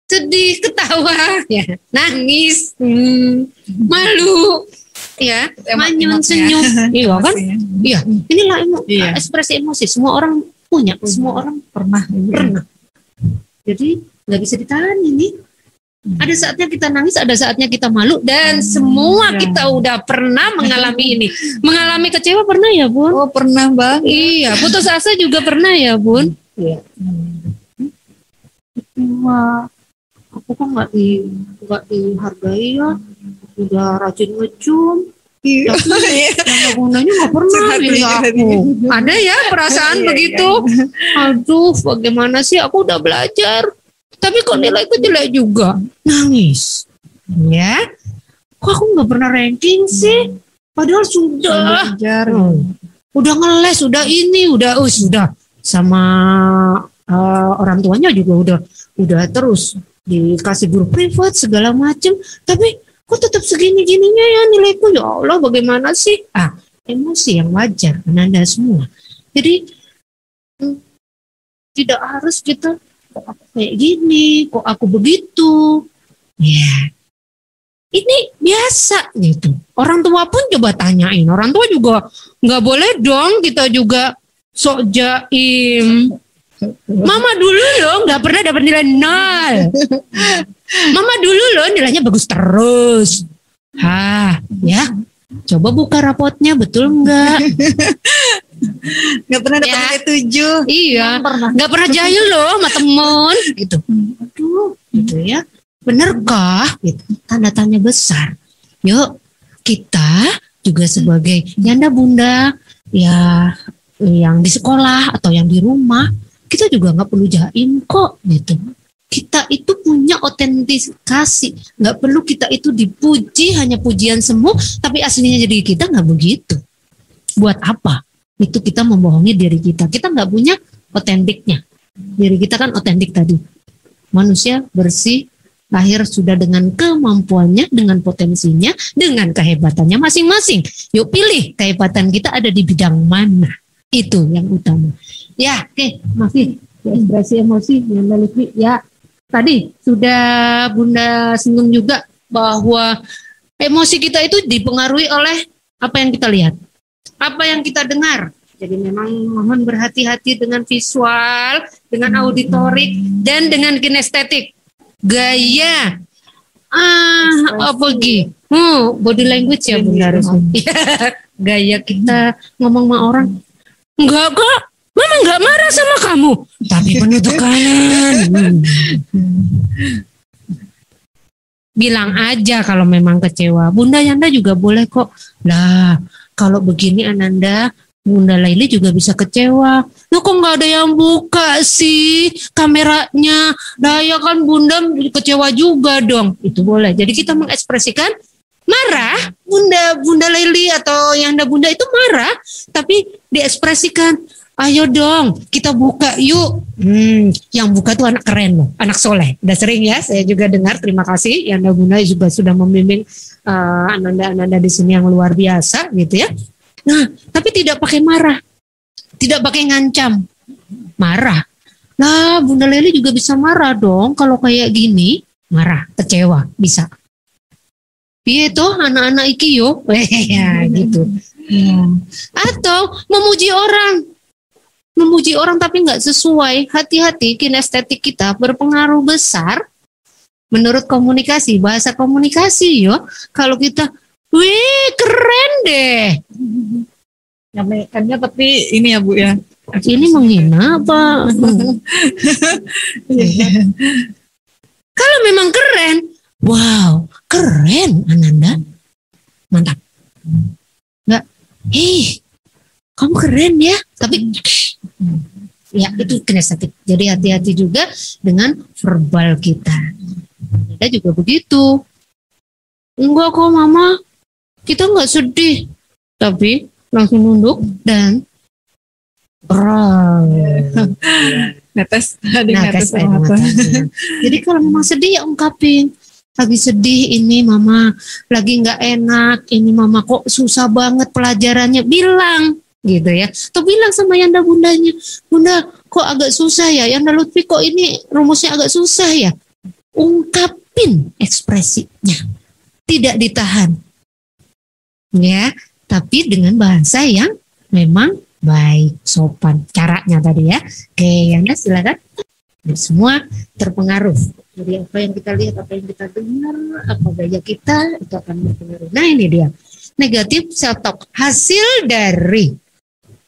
sedih, ketawa, ya, nangis, malu, ya, manyun, senyum, iya kan, iya, inilah ekspresi emosi. Semua orang punya, semua orang pernah. Jadi nggak bisa ditahan ini. Ada saatnya kita nangis, ada saatnya kita malu, dan semua kita udah pernah mengalami ini. Mengalami kecewa pernah ya Bun? Oh pernah Bang. Iya, putus asa juga pernah ya Bun? Iya. Wah, aku kok nggak dihargai ya? Udah rajin ngecum. Iya. Yang gunanya nggak pernah milih aku. Ada ya perasaan begitu? Aduh, bagaimana sih? Aku udah belajar. Tapi kok nilaiku jelek juga, nangis, ya? Kok aku nggak pernah ranking sih? Padahal sudah, udah ngeles, udah ini, udah sama orang tuanya juga udah terus dikasih guru privat segala macem. Tapi kok tetap segini-gininya ya nilaiku? Ya Allah, bagaimana sih? Emosi yang wajar, Anda semua. Jadi tidak harus kita kok aku kayak gini, kok aku begitu, ya ini biasa gitu. Orang tua pun coba tanyain, orang tua juga nggak boleh dong kita juga sok jaim. Mama dulu loh nggak pernah dapat nilai 0. Mama dulu loh nilainya bagus terus. Ya, coba buka rapotnya, betul nggak? Nggak pernah dapat nilai 7. Iya, nggak pernah jahil loh sama temen gitu. Aduh, gitu ya. Benerkah? Gitu. Tanda tanya besar. Yuk, kita juga sebagai Yanda Bunda ya, yang di sekolah atau yang di rumah, kita juga nggak perlu jaim kok gitu. Kita itu punya autentikasi, nggak perlu kita itu dipuji hanya pujian semu, tapi aslinya jadi kita nggak begitu. Buat apa? Itu kita membohongi diri kita. Kita nggak punya otentiknya. Diri kita kan otentik tadi. Manusia bersih, lahir sudah dengan kemampuannya, dengan potensinya, dengan kehebatannya masing-masing. Yuk pilih kehebatan kita ada di bidang mana. Itu yang utama. Ya, oke. Masih ekspresi emosi yang ya. Tadi sudah Bunda singgung juga bahwa Emosi kita itu dipengaruhi oleh apa yang kita lihat, apa yang kita dengar. Jadi memang mohon berhati-hati dengan visual, dengan auditorik, dan dengan kinestetik. Gaya, apa lagi? Body language ya Bunda Rusmi. Gaya kita ngomong sama orang. Enggak kok, Mama enggak marah sama kamu, tapi penuh tekanan. Bilang aja kalau memang kecewa. Bunda Yanda juga boleh kok. Lah, kalau begini Ananda, Bunda Laili juga bisa kecewa. Loh kok nggak ada yang buka sih kameranya? Lah ya kan Bunda kecewa juga dong. Itu boleh. Jadi kita mengekspresikan marah. Bunda Laili atau Yanda Bunda itu marah, tapi diekspresikan. Ayo dong, kita buka yuk. Yang buka tuh anak keren loh, anak soleh. Udah sering ya, saya juga dengar. Terima kasih, Yanda Bunda juga sudah membimbing Ananda di sini yang luar biasa, gitu ya. Nah, tapi tidak pakai marah, tidak pakai ngancam, marah. Nah, Bunda Leli juga bisa marah dong kalau kayak gini, marah, kecewa, bisa. Iya tuh anak-anak iki yo, ya gitu. Atau memuji orang tapi nggak sesuai. Hati-hati, kinestetik kita berpengaruh besar menurut komunikasi, bahasa komunikasi yo. Kalau kita, wih keren deh. Nyampaikannya tapi ini ya Bu ya. Ini menghina apa? Kalau memang keren, wow keren Ananda, mantap. Nggak, kamu keren ya. Tapi ya itu kinestetik. Jadi hati-hati juga dengan verbal kita. Kita juga begitu. Enggak kok Mama, kita nggak sedih. Tapi langsung nunduk dan netes air mata. Jadi kalau memang sedih ya ungkapin. Lagi sedih ini Mama, lagi nggak enak. Ini Mama kok susah banget pelajarannya. Bilang. Gitu ya, atau bilang sama Yanda Bundanya, Bunda kok agak susah ya, Yanda Lutfi kok ini rumusnya agak susah ya. Ungkapin ekspresinya, tidak ditahan ya, tapi dengan bahasa yang memang baik, sopan caranya tadi ya. Oke Yanda silakan. Semua terpengaruh. Jadi apa yang kita lihat, apa yang kita dengar, apa gaya kita itu akan berpengaruh. Nah ini dia negatif self talk, hasil dari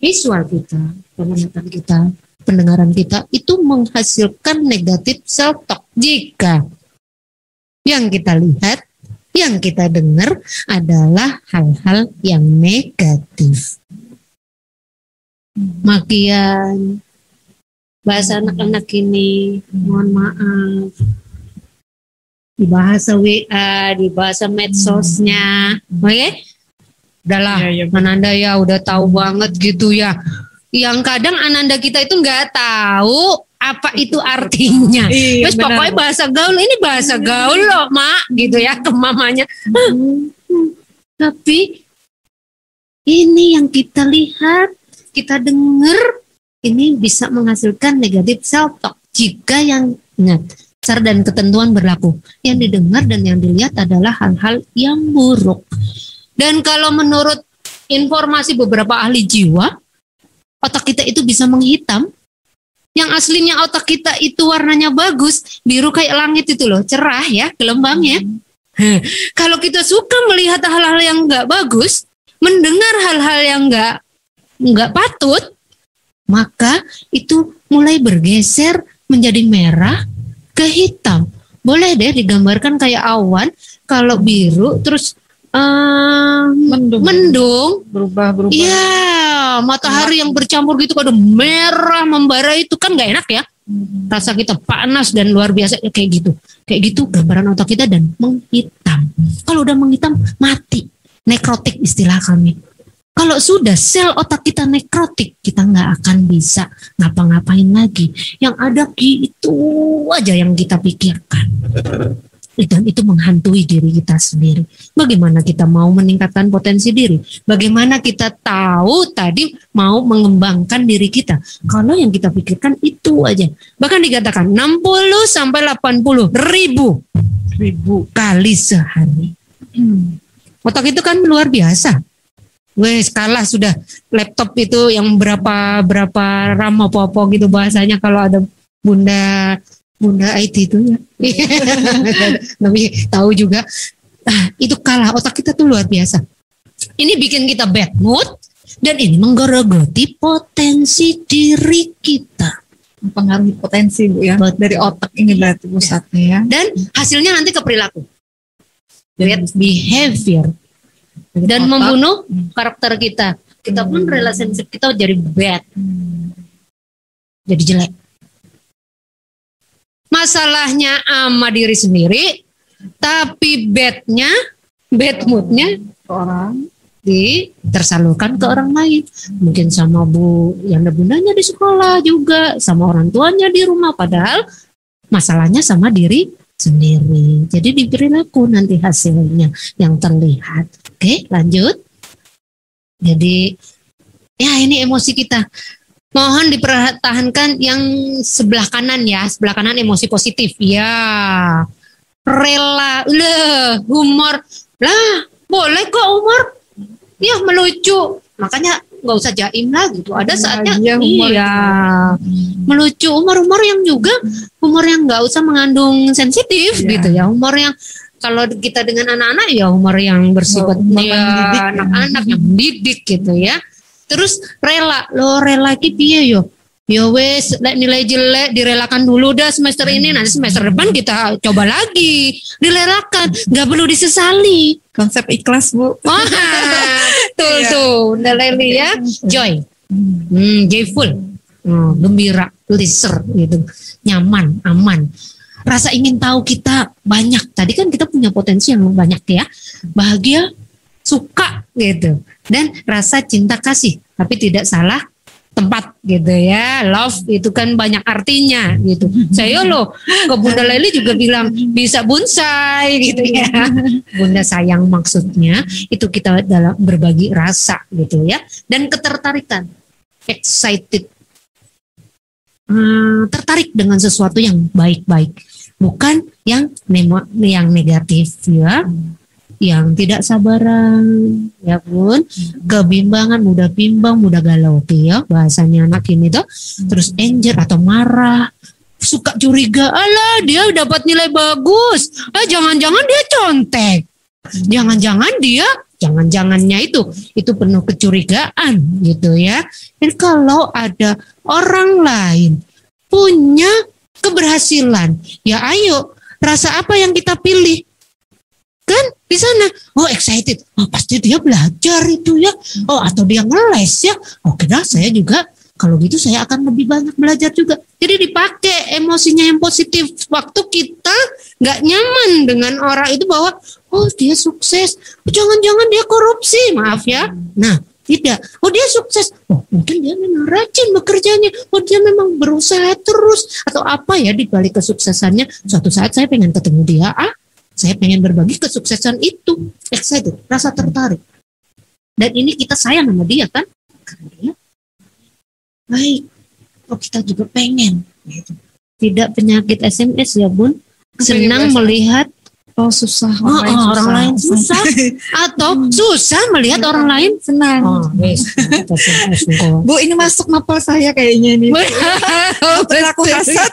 visual kita, penglihatan kita, pendengaran kita itu menghasilkan negatif self talk. Jika yang kita lihat, yang kita dengar adalah hal-hal yang negatif. Makian, bahasa anak-anak ini, mohon maaf, di bahasa WA, di bahasa medsosnya, oke? Udahlah, ya, Ananda ya udah tahu banget gitu ya. Yang kadang Ananda kita itu nggak tahu apa itu artinya. Terus pokoknya bahasa gaul, ini bahasa gaul loh Mak, gitu ya ke mamanya. Tapi ini yang kita lihat, kita dengar, ini bisa menghasilkan negatif self talk. Jika yang ingat, cara dan ketentuan berlaku. Yang didengar dan yang dilihat adalah hal-hal yang buruk. Dan kalau menurut informasi beberapa ahli jiwa, otak kita itu bisa menghitam. Yang aslinya otak kita itu warnanya bagus, biru kayak langit itu loh, cerah ya, gelembangnya. Kalau kita suka melihat hal-hal yang nggak bagus, mendengar hal-hal yang nggak patut, maka itu mulai bergeser menjadi merah ke hitam. Boleh deh digambarkan kayak awan, kalau biru terus mendung berubah. Iya, matahari yang bercampur gitu pada merah membara itu kan nggak enak ya. Rasa kita panas dan luar biasa kayak gitu gambaran otak kita dan menghitam. Kalau udah menghitam mati, nekrotik istilah kami. Kalau sudah sel otak kita nekrotik, kita nggak akan bisa ngapa-ngapain lagi. Yang ada itu aja yang kita pikirkan. Dan itu menghantui diri kita sendiri. Bagaimana kita mau meningkatkan potensi diri? Bagaimana kita tahu tadi mau mengembangkan diri kita? Kalau yang kita pikirkan itu aja. Bahkan dikatakan 60 sampai 80 ribu kali sehari. Otak itu kan luar biasa. Wes kalah sudah laptop itu yang berapa RAM apa gitu bahasanya kalau ada bunda IT itu ya. Tapi tahu juga itu kalah, otak kita tuh luar biasa. Ini bikin kita bad mood dan ini menggerogoti potensi diri kita. Mempengaruhi potensi Bu ya. Dari otak ini berarti pusatnya ya. Dan hasilnya nanti ke perilaku. Bad behavior. Dan otak, membunuh karakter kita. Kita pun relationship kita jadi bad. Jadi jelek. Masalahnya sama diri sendiri, tapi bad moodnya orang tersalurkan ke orang lain. Mungkin sama Bu Yanda bundanya di sekolah juga, sama orang tuanya di rumah. Padahal masalahnya sama diri sendiri. Jadi di perilaku nanti hasilnya yang terlihat. Oke, lanjut. Jadi ya ini emosi kita. Mohon dipertahankan yang sebelah kanan ya. Sebelah kanan emosi positif. Ya. Rela. Humor. Lah, boleh kok humor. Ya, melucu. Makanya nggak usah jaim lah gitu. Ada saatnya melucu. Humor yang juga humor yang nggak usah mengandung sensitif gitu ya. Humor yang kalau kita dengan anak-anak ya humor yang bersifat anak-anak yang mendidik gitu ya. Terus rela ki piye yo. Ya wes nilai jelek direlakan dulu dah semester ini, nanti semester depan kita coba lagi. Direlakan, nggak perlu disesali. Konsep ikhlas Bu. Betul tuh, Leli ya. Joy, joyful, gembira, pleasure gitu, nyaman, aman. Rasa ingin tahu kita banyak. Tadi kan kita punya potensi yang banyak ya. Bahagia, suka gitu, dan rasa cinta kasih, tapi tidak salah tempat gitu ya. Love itu kan banyak artinya gitu. Saya loh ke Bunda Leli juga bilang bisa bonsai gitu ya. Bunda sayang maksudnya itu kita dalam berbagi rasa gitu ya. Dan ketertarikan, excited, tertarik dengan sesuatu yang baik-baik, bukan yang negatif ya. Yang tidak sabaran, ya pun kebimbangan, mudah bimbang, mudah galau, ya bahasanya anak ini tuh. Terus anger atau marah, suka curiga, alah dia dapat nilai bagus, jangan-jangan dia contek, jangannya itu penuh kecurigaan gitu ya. Dan kalau ada orang lain punya keberhasilan, ya ayo, rasa apa yang kita pilih? Kan di sana, excited, pasti dia belajar itu ya, atau dia ngeles ya, oke dah saya juga kalau gitu saya akan lebih banyak belajar juga. Jadi dipakai emosinya yang positif waktu kita nggak nyaman dengan orang itu bahwa dia sukses, jangan-jangan dia korupsi, maaf ya. Nah tidak, dia sukses, mungkin dia memang rajin bekerjanya, dia memang berusaha terus atau apa ya di balik kesuksesannya. Suatu saat saya pengen ketemu dia, saya pengen berbagi kesuksesan itu, excited, rasa tertarik. Dan ini kita sayang sama dia kan, karena dia baik. Kita juga pengen. Tidak penyakit SMS ya Bun, senang melihat susah orang lain susah atau susah melihat orang lain senang. Bu, ini masuk mapel saya kayaknya nih. Perilaku hasad.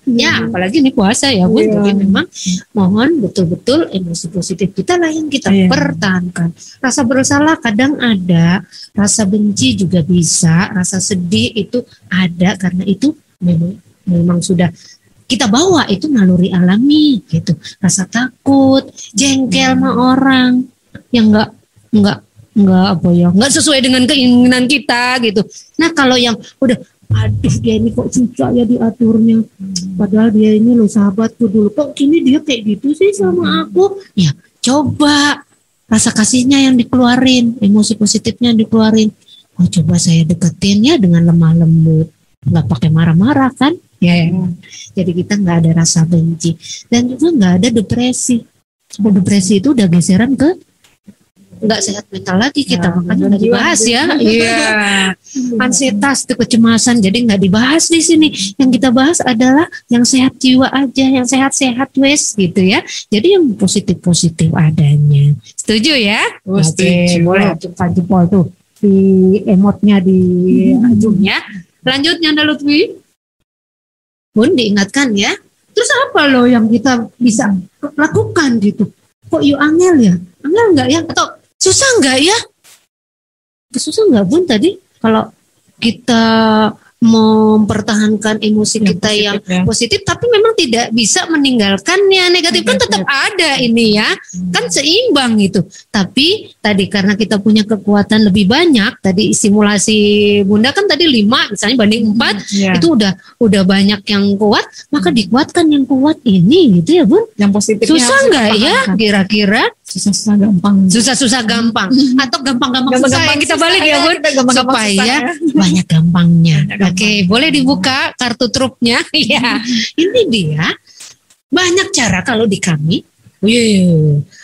Ya, apalagi ini puasa ya Bun. Jadi memang mohon betul-betul emosi positif kita lah yang kita pertahankan. Rasa bersalah kadang ada, rasa benci juga bisa, rasa sedih itu ada karena itu memang sudah kita bawa, itu naluri alami gitu. Rasa takut, jengkel sama orang yang enggak sesuai dengan keinginan kita gitu. Nah, kalau yang udah dia ini kok susah ya diaturnya. Padahal dia ini loh sahabatku dulu. Kok gini dia kayak gitu sih sama aku? Ya, coba rasa kasihnya yang dikeluarin, emosi positifnya yang dikeluarin. Coba saya deketin ya dengan lemah lembut. Enggak pakai marah-marah kan? Jadi kita nggak ada rasa benci dan juga nggak ada depresi. Depresi itu udah geseran ke nggak sehat mental lagi kita, Ya, makanya nggak dibahas ya. jiwa. Iya, ansietas itu kecemasan, jadi nggak dibahas di sini. Yang kita bahas adalah yang sehat jiwa aja, yang sehat-sehat wes gitu ya. Jadi yang positif-positif adanya. Setuju ya? Oh, setuju. Boleh acungkan jempol tuh di emotnya di ujungnya. Lanjut Nyanda Lutfi. Bun diingatkan ya. Terus apa loh yang kita bisa lakukan gitu? Kok yuk angel ya? Angel enggak ya? Atau susah enggak ya? Susah enggak Bun tadi? Kalau kita mempertahankan emosi Yang kita positif, yang ya. positif, tapi memang tidak bisa meninggalkannya negatif, kan tetap ada ini ya, kan seimbang gitu. Tapi tadi karena kita punya kekuatan lebih banyak, tadi simulasi Bunda kan tadi 5 misalnya banding 4, Ya. itu udah banyak yang kuat, maka dikuatkan yang kuat ini gitu ya Bun. Yang positifnya Susah harus nggak ya dipertahankan. kira-kira? Susah-susah gampang. Susah-susah gampang atau gampang-gampang susah, Gampang-gampang kita susah balik ya, ya Bun, kita gampang-gampang supaya susah ya. banyak gampangnya. Banyak gampang. Oke, boleh dibuka kartu trupnya. Iya, ini dia banyak cara kalau di kami.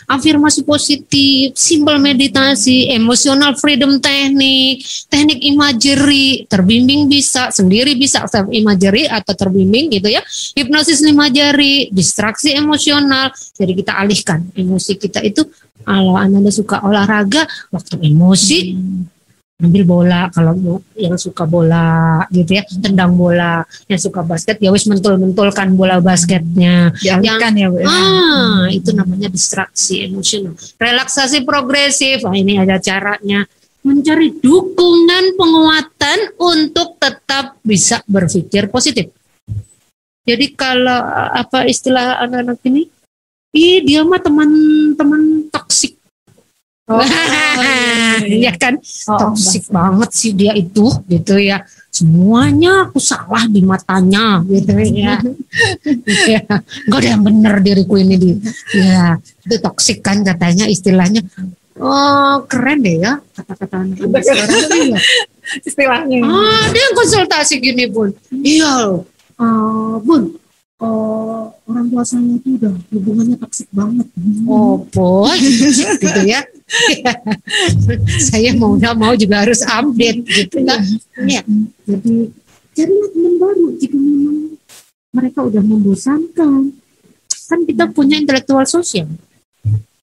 Afirmasi positif, simbol meditasi, emotional freedom teknik, teknik imagery, terbimbing bisa, sendiri bisa, self imagery atau terbimbing gitu ya. Hipnosis 5 jari, distraksi emosional. Jadi kita alihkan emosi kita itu. Kalau Anda suka olahraga, waktu emosi ambil bola, kalau yang suka bola gitu ya, tendang bola, yang suka basket ya wis mentul-mentulkan bola basketnya. Dialihkan ya Bu. Itu namanya distraksi emosional. Relaksasi progresif, ini ada caranya. Mencari dukungan penguatan untuk tetap bisa berpikir positif. Jadi kalau apa istilah anak-anak ini, dia mah teman-teman toksik. Ya kan, toksik banget sih dia itu gitu ya, semuanya aku salah di matanya gitu ya. Ya, nggak ada yang benar diriku ini ya, itu toksik kan katanya istilahnya. Oh keren deh ya kata-kata anak-anak sekarang ya. Istilahnya. Ada yang konsultasi gini Bun, iya loh Bun, orang tua saya itu udah hubungannya toksik banget. Oh boy, gitu ya. Saya mau nggak mau juga harus update gitu kan. Ya, jadi carilah teman baru jika memang mereka udah membosankan. Kan kita punya intelektual sosial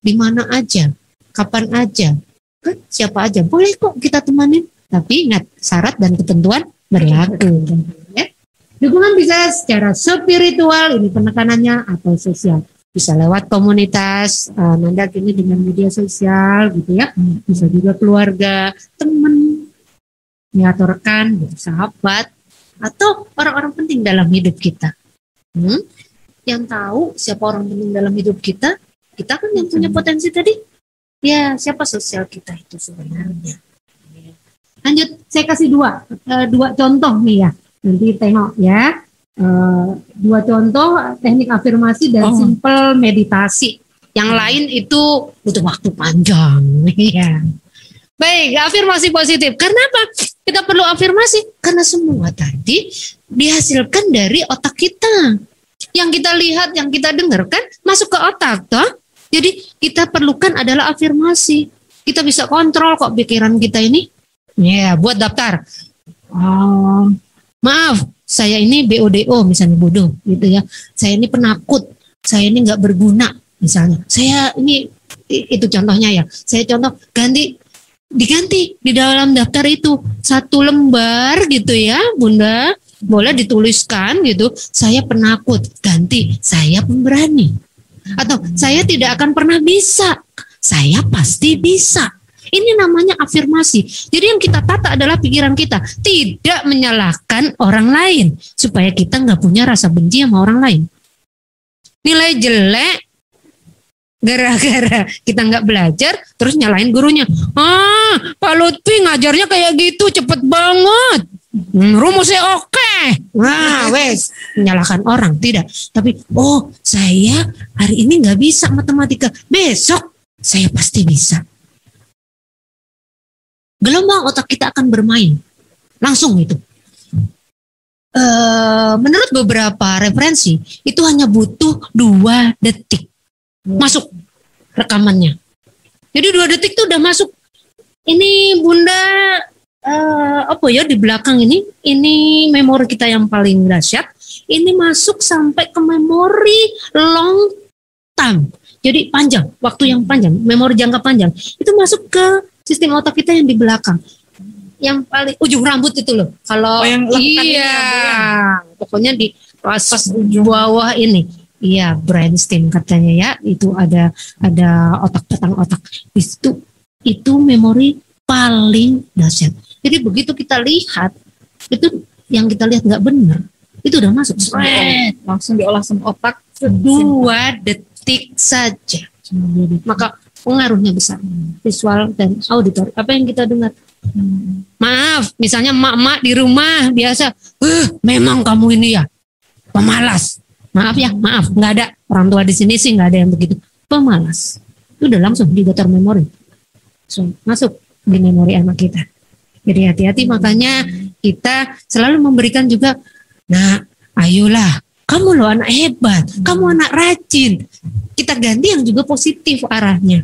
di mana aja, kapan aja, kan siapa aja boleh kok kita temanin. Tapi ingat syarat dan ketentuan berlaku. Ya. Dukungan bisa secara spiritual, ini penekanannya, atau sosial. Bisa lewat komunitas, Nanda kini dengan media sosial gitu ya. Bisa juga keluarga, teman, ya, atau rekan, sahabat, atau orang-orang penting dalam hidup kita. Yang tahu siapa orang penting dalam hidup kita kan yang punya potensi tadi. Ya, siapa sosial kita itu sebenarnya. Lanjut, saya kasih dua contoh nih ya. Nanti tengok ya. 2 contoh teknik afirmasi dan simple meditasi. Yang lain itu butuh waktu panjang. Ya. Baik, afirmasi positif. Karena apa? Kita perlu afirmasi karena semua tadi dihasilkan dari otak kita. Yang kita lihat, yang kita dengarkan masuk ke otak, toh. Jadi kita perlukan adalah afirmasi. Kita bisa kontrol kok pikiran kita ini. Ya, buat daftar. Maaf, saya ini BODO misalnya, bodoh gitu ya. Saya ini penakut, saya ini nggak berguna misalnya. Saya ini, itu contohnya ya. Saya contoh diganti di dalam daftar itu 1 lembar gitu ya, Bunda. Boleh dituliskan gitu. Saya penakut, ganti saya pemberani. Atau saya tidak akan pernah bisa, saya pasti bisa. Ini namanya afirmasi. Jadi yang kita tata adalah pikiran kita, tidak menyalahkan orang lain, supaya kita nggak punya rasa benci sama orang lain. Nilai jelek gara-gara kita nggak belajar, terus nyalahin gurunya. Pak Lutfi ngajarnya kayak gitu, cepet banget. Rumusnya oke. Wes menyalahkan orang, tidak. Tapi saya hari ini nggak bisa matematika, besok saya pasti bisa. Gelombang otak kita akan bermain langsung itu. Menurut beberapa referensi itu hanya butuh 2 detik masuk rekamannya. Jadi 2 detik tuh udah masuk. Ini Bunda apa ya di belakang ini memori kita yang paling dahsyat. Ini masuk sampai ke memori long time. Jadi panjang, waktu yang panjang, memori jangka panjang. Itu masuk ke sistem otak kita yang di belakang. Yang paling ujung rambut itu loh. Kalau yang pokoknya di pas bawah ini. Iya, brainstem katanya ya. Itu ada otak petang otak. Itu memori paling dahsyat. Jadi begitu kita lihat, itu yang kita lihat nggak benar, itu udah masuk. Langsung diolah sama otak. 2 detik saja. Maka pengaruhnya besar. Visual dan auditor. Apa yang kita dengar? Maaf, misalnya mak-mak di rumah biasa, memang kamu ini ya pemalas. Maaf ya, maaf, nggak ada orang tua di sini sih nggak ada yang begitu. Pemalas. Itu udah langsung di daftar memori. So, masuk di memori anak kita. Jadi hati-hati, makanya kita selalu memberikan juga, nah ayolah, kamu loh anak hebat, kamu anak rajin. Kita ganti yang juga positif arahnya.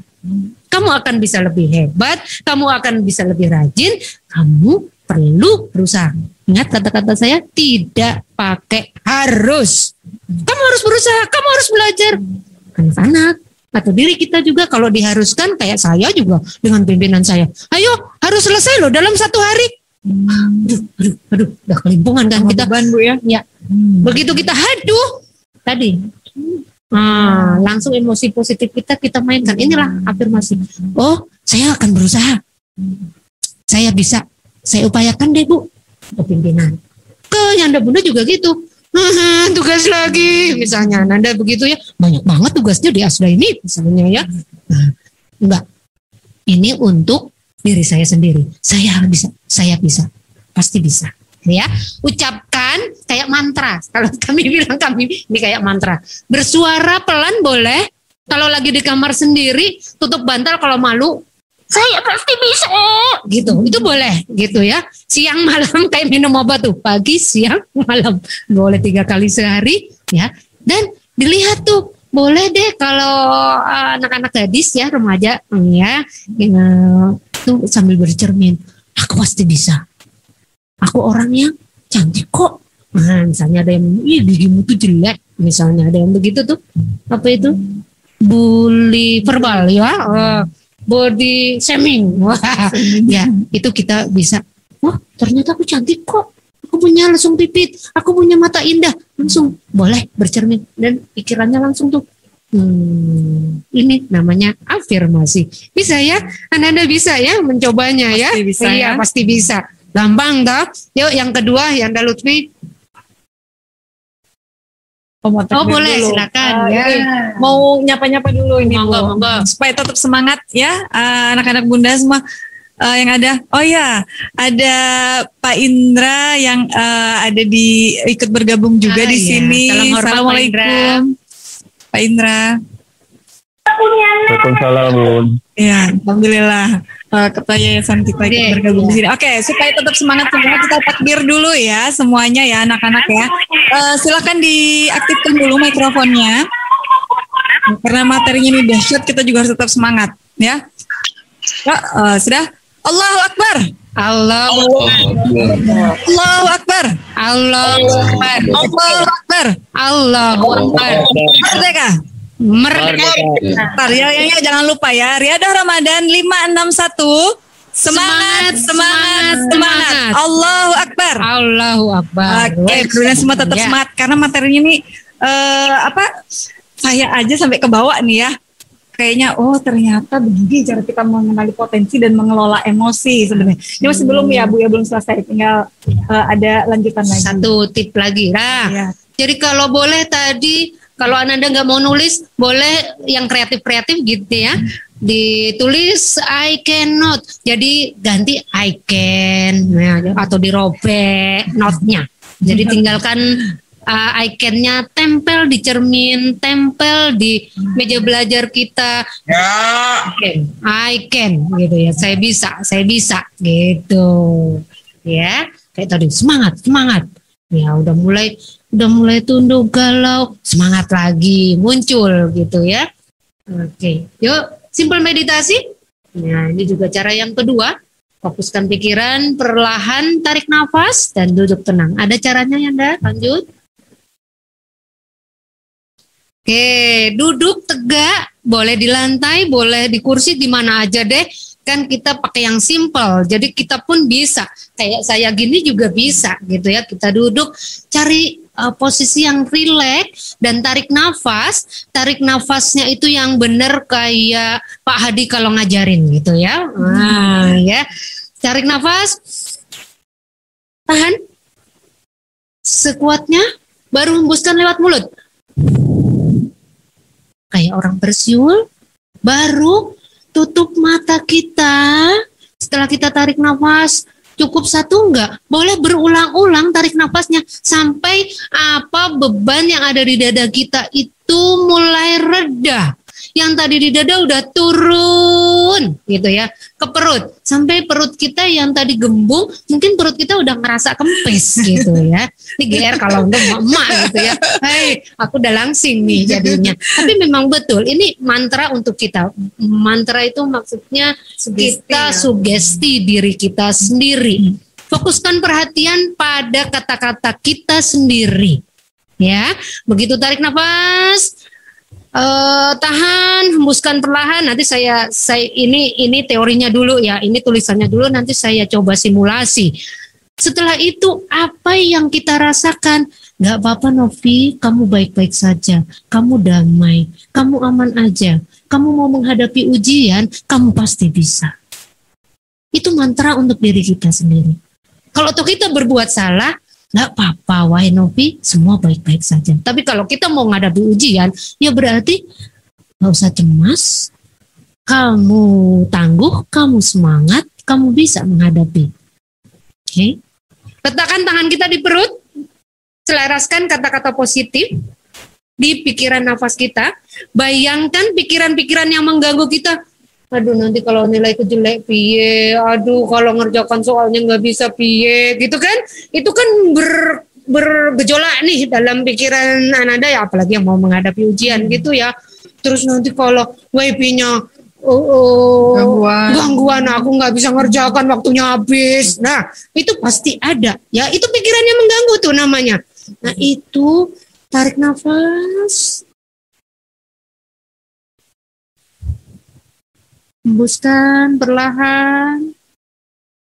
Kamu akan bisa lebih hebat, kamu akan bisa lebih rajin, kamu perlu berusaha. Ingat kata-kata saya, tidak pakai harus. Kamu harus berusaha, kamu harus belajar. Anak-anak atau diri kita juga kalau diharuskan, kayak saya juga dengan pimpinan saya, ayo harus selesai loh dalam 1 hari. Aduh, udah kelimpungan kan kita. Beban, Bu ya. Ya. Begitu kita tadi, langsung emosi positif kita mainkan. Inilah afirmasi. Oh, saya akan berusaha. Saya bisa. Saya upayakan deh, Bu. Ke pimpinan. Ke Yanda Bunda juga gitu. Tugas lagi misalnya Nanda begitu ya, banyak banget tugasnya di Asda ini misalnya ya. Enggak, ini untuk diri saya sendiri. Saya bisa, pasti bisa ya. Ucapkan kayak mantra. Kalau kami bilang ini kayak mantra. Bersuara pelan boleh. Kalau lagi di kamar sendiri tutup bantal, kalau malu saya pasti bisa gitu, itu boleh gitu ya. Siang malam kayak minum obat tuh, pagi siang malam, boleh 3 kali sehari ya. Dan dilihat tuh, boleh deh kalau anak-anak gadis ya, remaja ya, tuh sambil bercermin, aku pasti bisa, aku orangnya cantik kok. Nah, misalnya ada yang gigimu tuh jelek, misalnya ada yang begitu tuh, apa itu bully verbal ya, body shaming. Wah, ya itu kita bisa. Wah, ternyata aku cantik kok. Aku punya lesung pipit, aku punya mata indah. Langsung boleh bercermin dan pikirannya langsung tuh. Ini namanya afirmasi. Bisa ya? Anda bisa ya mencobanya ya? Pasti bisa, iya, ya? pasti bisa. Gampang toh. Yuk yang kedua, Yanda Lutfi. Oh boleh, dulu. Silakan ya. Mau nyapa-nyapa dulu ini, monggo. Supaya tetap semangat ya, anak-anak Bunda semua yang ada. Oh ya, ada Pak Indra yang ada ikut bergabung juga di sini. Assalamualaikum, Pak Indra. Waalaikumsalam, Bun. Ya, alhamdulillah. Ketua Yayasan kita ikut bergabung di sini. Oke, supaya tetap semangat semua, kita takbir dulu ya semuanya ya anak-anak ya. Silakan diaktifkan dulu mikrofonnya. Karena materinya ini dahsyat, kita juga harus tetap semangat ya. Sudah? Allahu Akbar. Allahu Akbar. Allahu Akbar. Allahu Akbar. Allahu Akbar. Allahu Akbar. Merdeka. Merdeka. Ya, jangan lupa ya. Riadah Ramadan 561. Semangat. Allahu Akbar. Allahu Akbar. Oke, kemudian semua tetap semangat karena materinya ini saya aja sampai ke bawah nih ya. Kayaknya ternyata begini cara kita mengenali potensi dan mengelola emosi sebenarnya. Ini sebelum ya Bu ya, belum selesai, tinggal ada lanjutan lagi. Satu tip lagi. Nah, jadi kalau boleh tadi, kalau Anda nggak mau nulis, boleh yang kreatif-kreatif gitu ya. Ditulis I cannot, jadi ganti I can atau dirobek note-nya. Jadi tinggalkan I can-nya tempel di cermin, tempel di meja belajar kita. I can gitu ya. Saya bisa gitu. Ya, kayak tadi semangat. Ya, udah mulai tunduk galau, semangat lagi muncul gitu ya. Oke. Yuk, simple meditasi. Nah, ini juga cara yang kedua. Fokuskan pikiran, perlahan tarik nafas dan duduk tenang. Ada caranya Yanda? Lanjut. Oke, duduk tegak, boleh di lantai, boleh di kursi, di mana aja deh. Kan kita pakai yang simple, jadi kita pun bisa. Kayak saya gini juga bisa gitu ya. Kita duduk, cari posisi yang rileks dan tarik nafas. Tarik nafasnya itu yang benar kayak Pak Hadi kalau ngajarin gitu ya. Nah, ya. Tarik nafas. Tahan. Sekuatnya, baru hembuskan lewat mulut. Kayak orang bersiul, baru tutup mata kita. Setelah kita tarik nafas, cukup satu enggak? Boleh berulang-ulang tarik nafasnya sampai apa beban yang ada di dada kita itu mulai reda. Yang tadi di dada udah turun gitu ya ke perut. Sampai perut kita yang tadi gembung, mungkin perut kita udah ngerasa kempes gitu ya. Ini GR kalau untuk emak gitu ya. Hai, aku udah langsing nih jadinya. Tapi memang betul, ini mantra untuk kita. Mantra itu maksudnya kita sugesti diri kita sendiri. Fokuskan perhatian pada kata-kata kita sendiri. Ya, begitu tarik nafas. Tahan, hembuskan perlahan. Nanti saya ini teorinya dulu ya, ini tulisannya dulu. Nanti saya coba simulasi. Setelah itu apa yang kita rasakan? Gak apa-apa Novi, kamu baik-baik saja. Kamu damai, kamu aman aja. Kamu mau menghadapi ujian, kamu pasti bisa. Itu mantra untuk diri kita sendiri. Kalau tuh kita berbuat salah, nggak apa-apa, wahai Novi, semua baik-baik saja. Tapi kalau kita mau menghadapi ujian, ya berarti nggak usah cemas, kamu tangguh, kamu semangat, kamu bisa menghadapi. Oke. Letakkan tangan kita di perut, selaraskan kata-kata positif di pikiran nafas kita. Bayangkan pikiran-pikiran yang mengganggu kita. Aduh, nanti kalau nilaiku jelek piye, aduh kalau ngerjakan soalnya nggak bisa piye, gitu kan? Itu kan bergejolak nih dalam pikiran Ananda ya, apalagi yang mau menghadapi ujian gitu ya. Terus nanti kalau WP-nya gangguan, aku nggak bisa ngerjakan, waktunya habis. Nah, itu pasti ada ya, itu pikirannya mengganggu tuh namanya. Nah, itu tarik nafas. Hembuskan perlahan,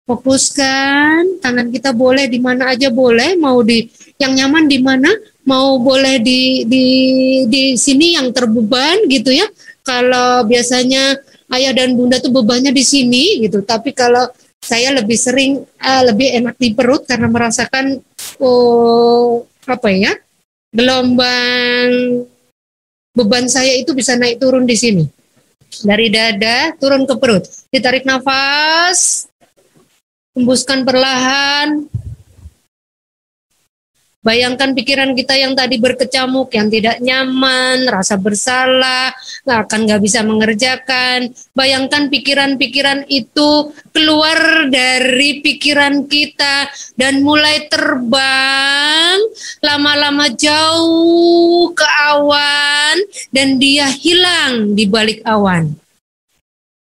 fokuskan tangan kita boleh di mana aja boleh, mau di yang nyaman di mana, mau boleh di sini yang terbeban gitu ya. Kalau biasanya ayah dan bunda tuh bebannya di sini gitu, tapi kalau saya lebih sering lebih enak di perut karena merasakan gelombang beban saya itu bisa naik turun di sini. Dari dada turun ke perut. Ditarik nafas. Hembuskan perlahan. Bayangkan pikiran kita yang tadi berkecamuk, yang tidak nyaman, rasa bersalah, nggak bisa mengerjakan. Bayangkan pikiran-pikiran itu keluar dari pikiran kita dan mulai terbang, lama-lama jauh ke awan, dan dia hilang di balik awan.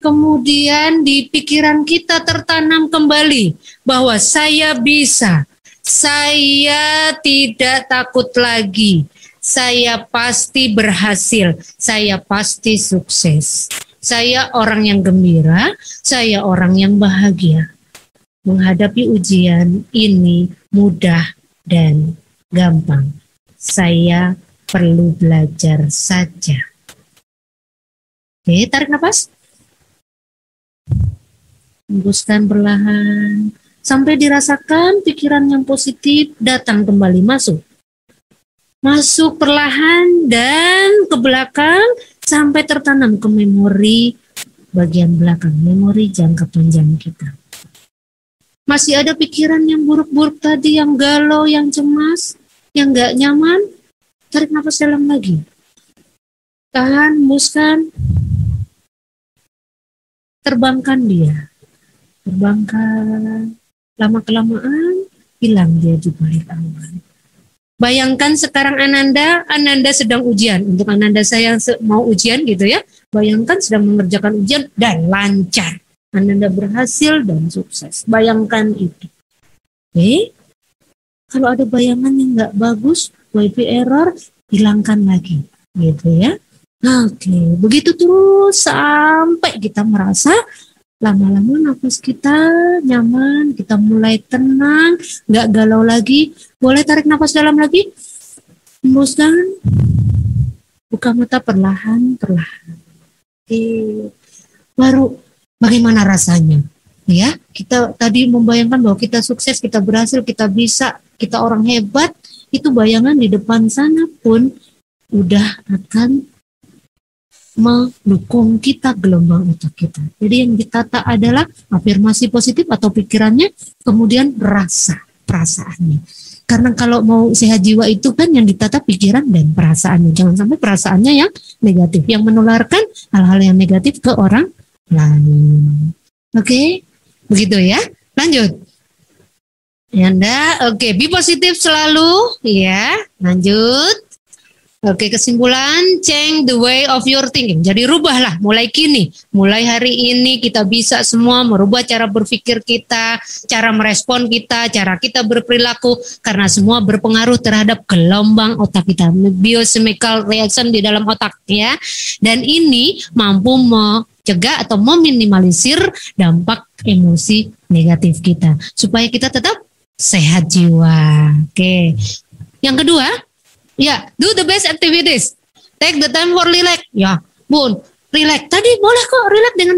Kemudian di pikiran kita tertanam kembali bahwa saya bisa. Saya tidak takut lagi. Saya pasti berhasil. Saya pasti sukses. Saya orang yang gembira. Saya orang yang bahagia. Menghadapi ujian ini mudah dan gampang. Saya perlu belajar saja. Oke, tarik nafas. Hembuskan perlahan. Sampai dirasakan pikiran yang positif datang kembali masuk. Masuk perlahan dan ke belakang sampai tertanam ke memori bagian belakang, memori jangka panjang kita. Masih ada pikiran yang buruk-buruk tadi, yang galau, yang cemas, yang gak nyaman, tarik nafas dalam lagi. Tahan, hembuskan, terbangkan dia. Terbangkan. Lama-kelamaan hilang dia di balik awan. Bayangkan sekarang Ananda sedang ujian. Untuk Ananda saya yang mau ujian gitu ya, Bayangkan sedang mengerjakan ujian dan lancar. Anda berhasil dan sukses. Bayangkan itu. Oke? Kalau ada bayangan yang nggak bagus, WiFi error, hilangkan lagi. Gitu ya. Oke, begitu terus sampai kita merasa lama-lama nafas kita nyaman, kita mulai tenang, nggak galau lagi. Boleh tarik nafas dalam lagi. Hembuskan. Buka mata perlahan-perlahan. Oke. Baru bagaimana rasanya? Ya, kita tadi membayangkan bahwa kita sukses, kita berhasil, kita bisa, kita orang hebat. Itu bayangan di depan sana pun udah akan mendukung kita, gelombang otak kita. Jadi yang ditata adalah afirmasi positif atau pikirannya, kemudian perasaannya. Karena kalau mau sehat jiwa itu kan yang ditata pikiran dan perasaannya. Jangan sampai perasaannya yang negatif, yang menularkan hal-hal yang negatif ke orang lain. Oke, begitu ya. Lanjut. Yanda, oke, be positif selalu, ya. Lanjut. Oke, kesimpulan, change the way of your thinking. Jadi rubahlah mulai kini, mulai hari ini kita bisa semua merubah cara berpikir kita, cara merespon kita, cara kita berperilaku, karena semua berpengaruh terhadap gelombang otak kita, biochemical reaction di dalam otak ya. Dan ini mampu mencegah atau meminimalisir dampak emosi negatif kita supaya kita tetap sehat jiwa. Oke. Yang kedua, ya, do the best activities. Take the time for relax. Ya, Bun, relax. Tadi boleh kok relax dengan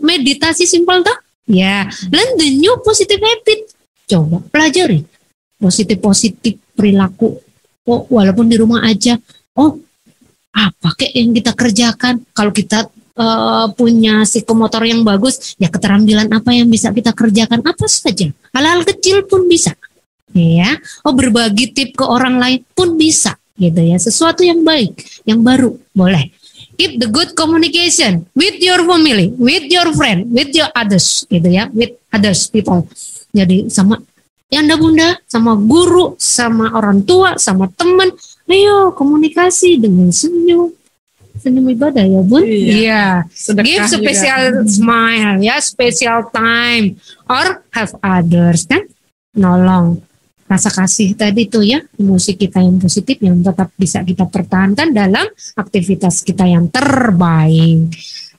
meditasi simpel toh? Ya, learn the new positive habit. Coba pelajari positif perilaku. Oh, walaupun di rumah aja. Oh, apa kek yang kita kerjakan? Kalau kita punya psikomotor yang bagus, ya keterampilan apa yang bisa kita kerjakan? Apa saja. Hal-hal kecil pun bisa. Ya, oh berbagi tip ke orang lain pun bisa. Gitu ya, sesuatu yang baik, yang baru, boleh. Keep the good communication with your family, with your friend, with your others, gitu ya, with others people. Jadi sama Yanda Bunda, sama guru, sama orang tua, sama teman, ayo komunikasi dengan senyum ibadah ya Bun. Iya. Give special smile ya, special time, or have others kan, nolong. Rasa kasih tadi tuh ya, emosi kita yang positif yang tetap bisa kita pertahankan dalam aktivitas kita yang terbaik.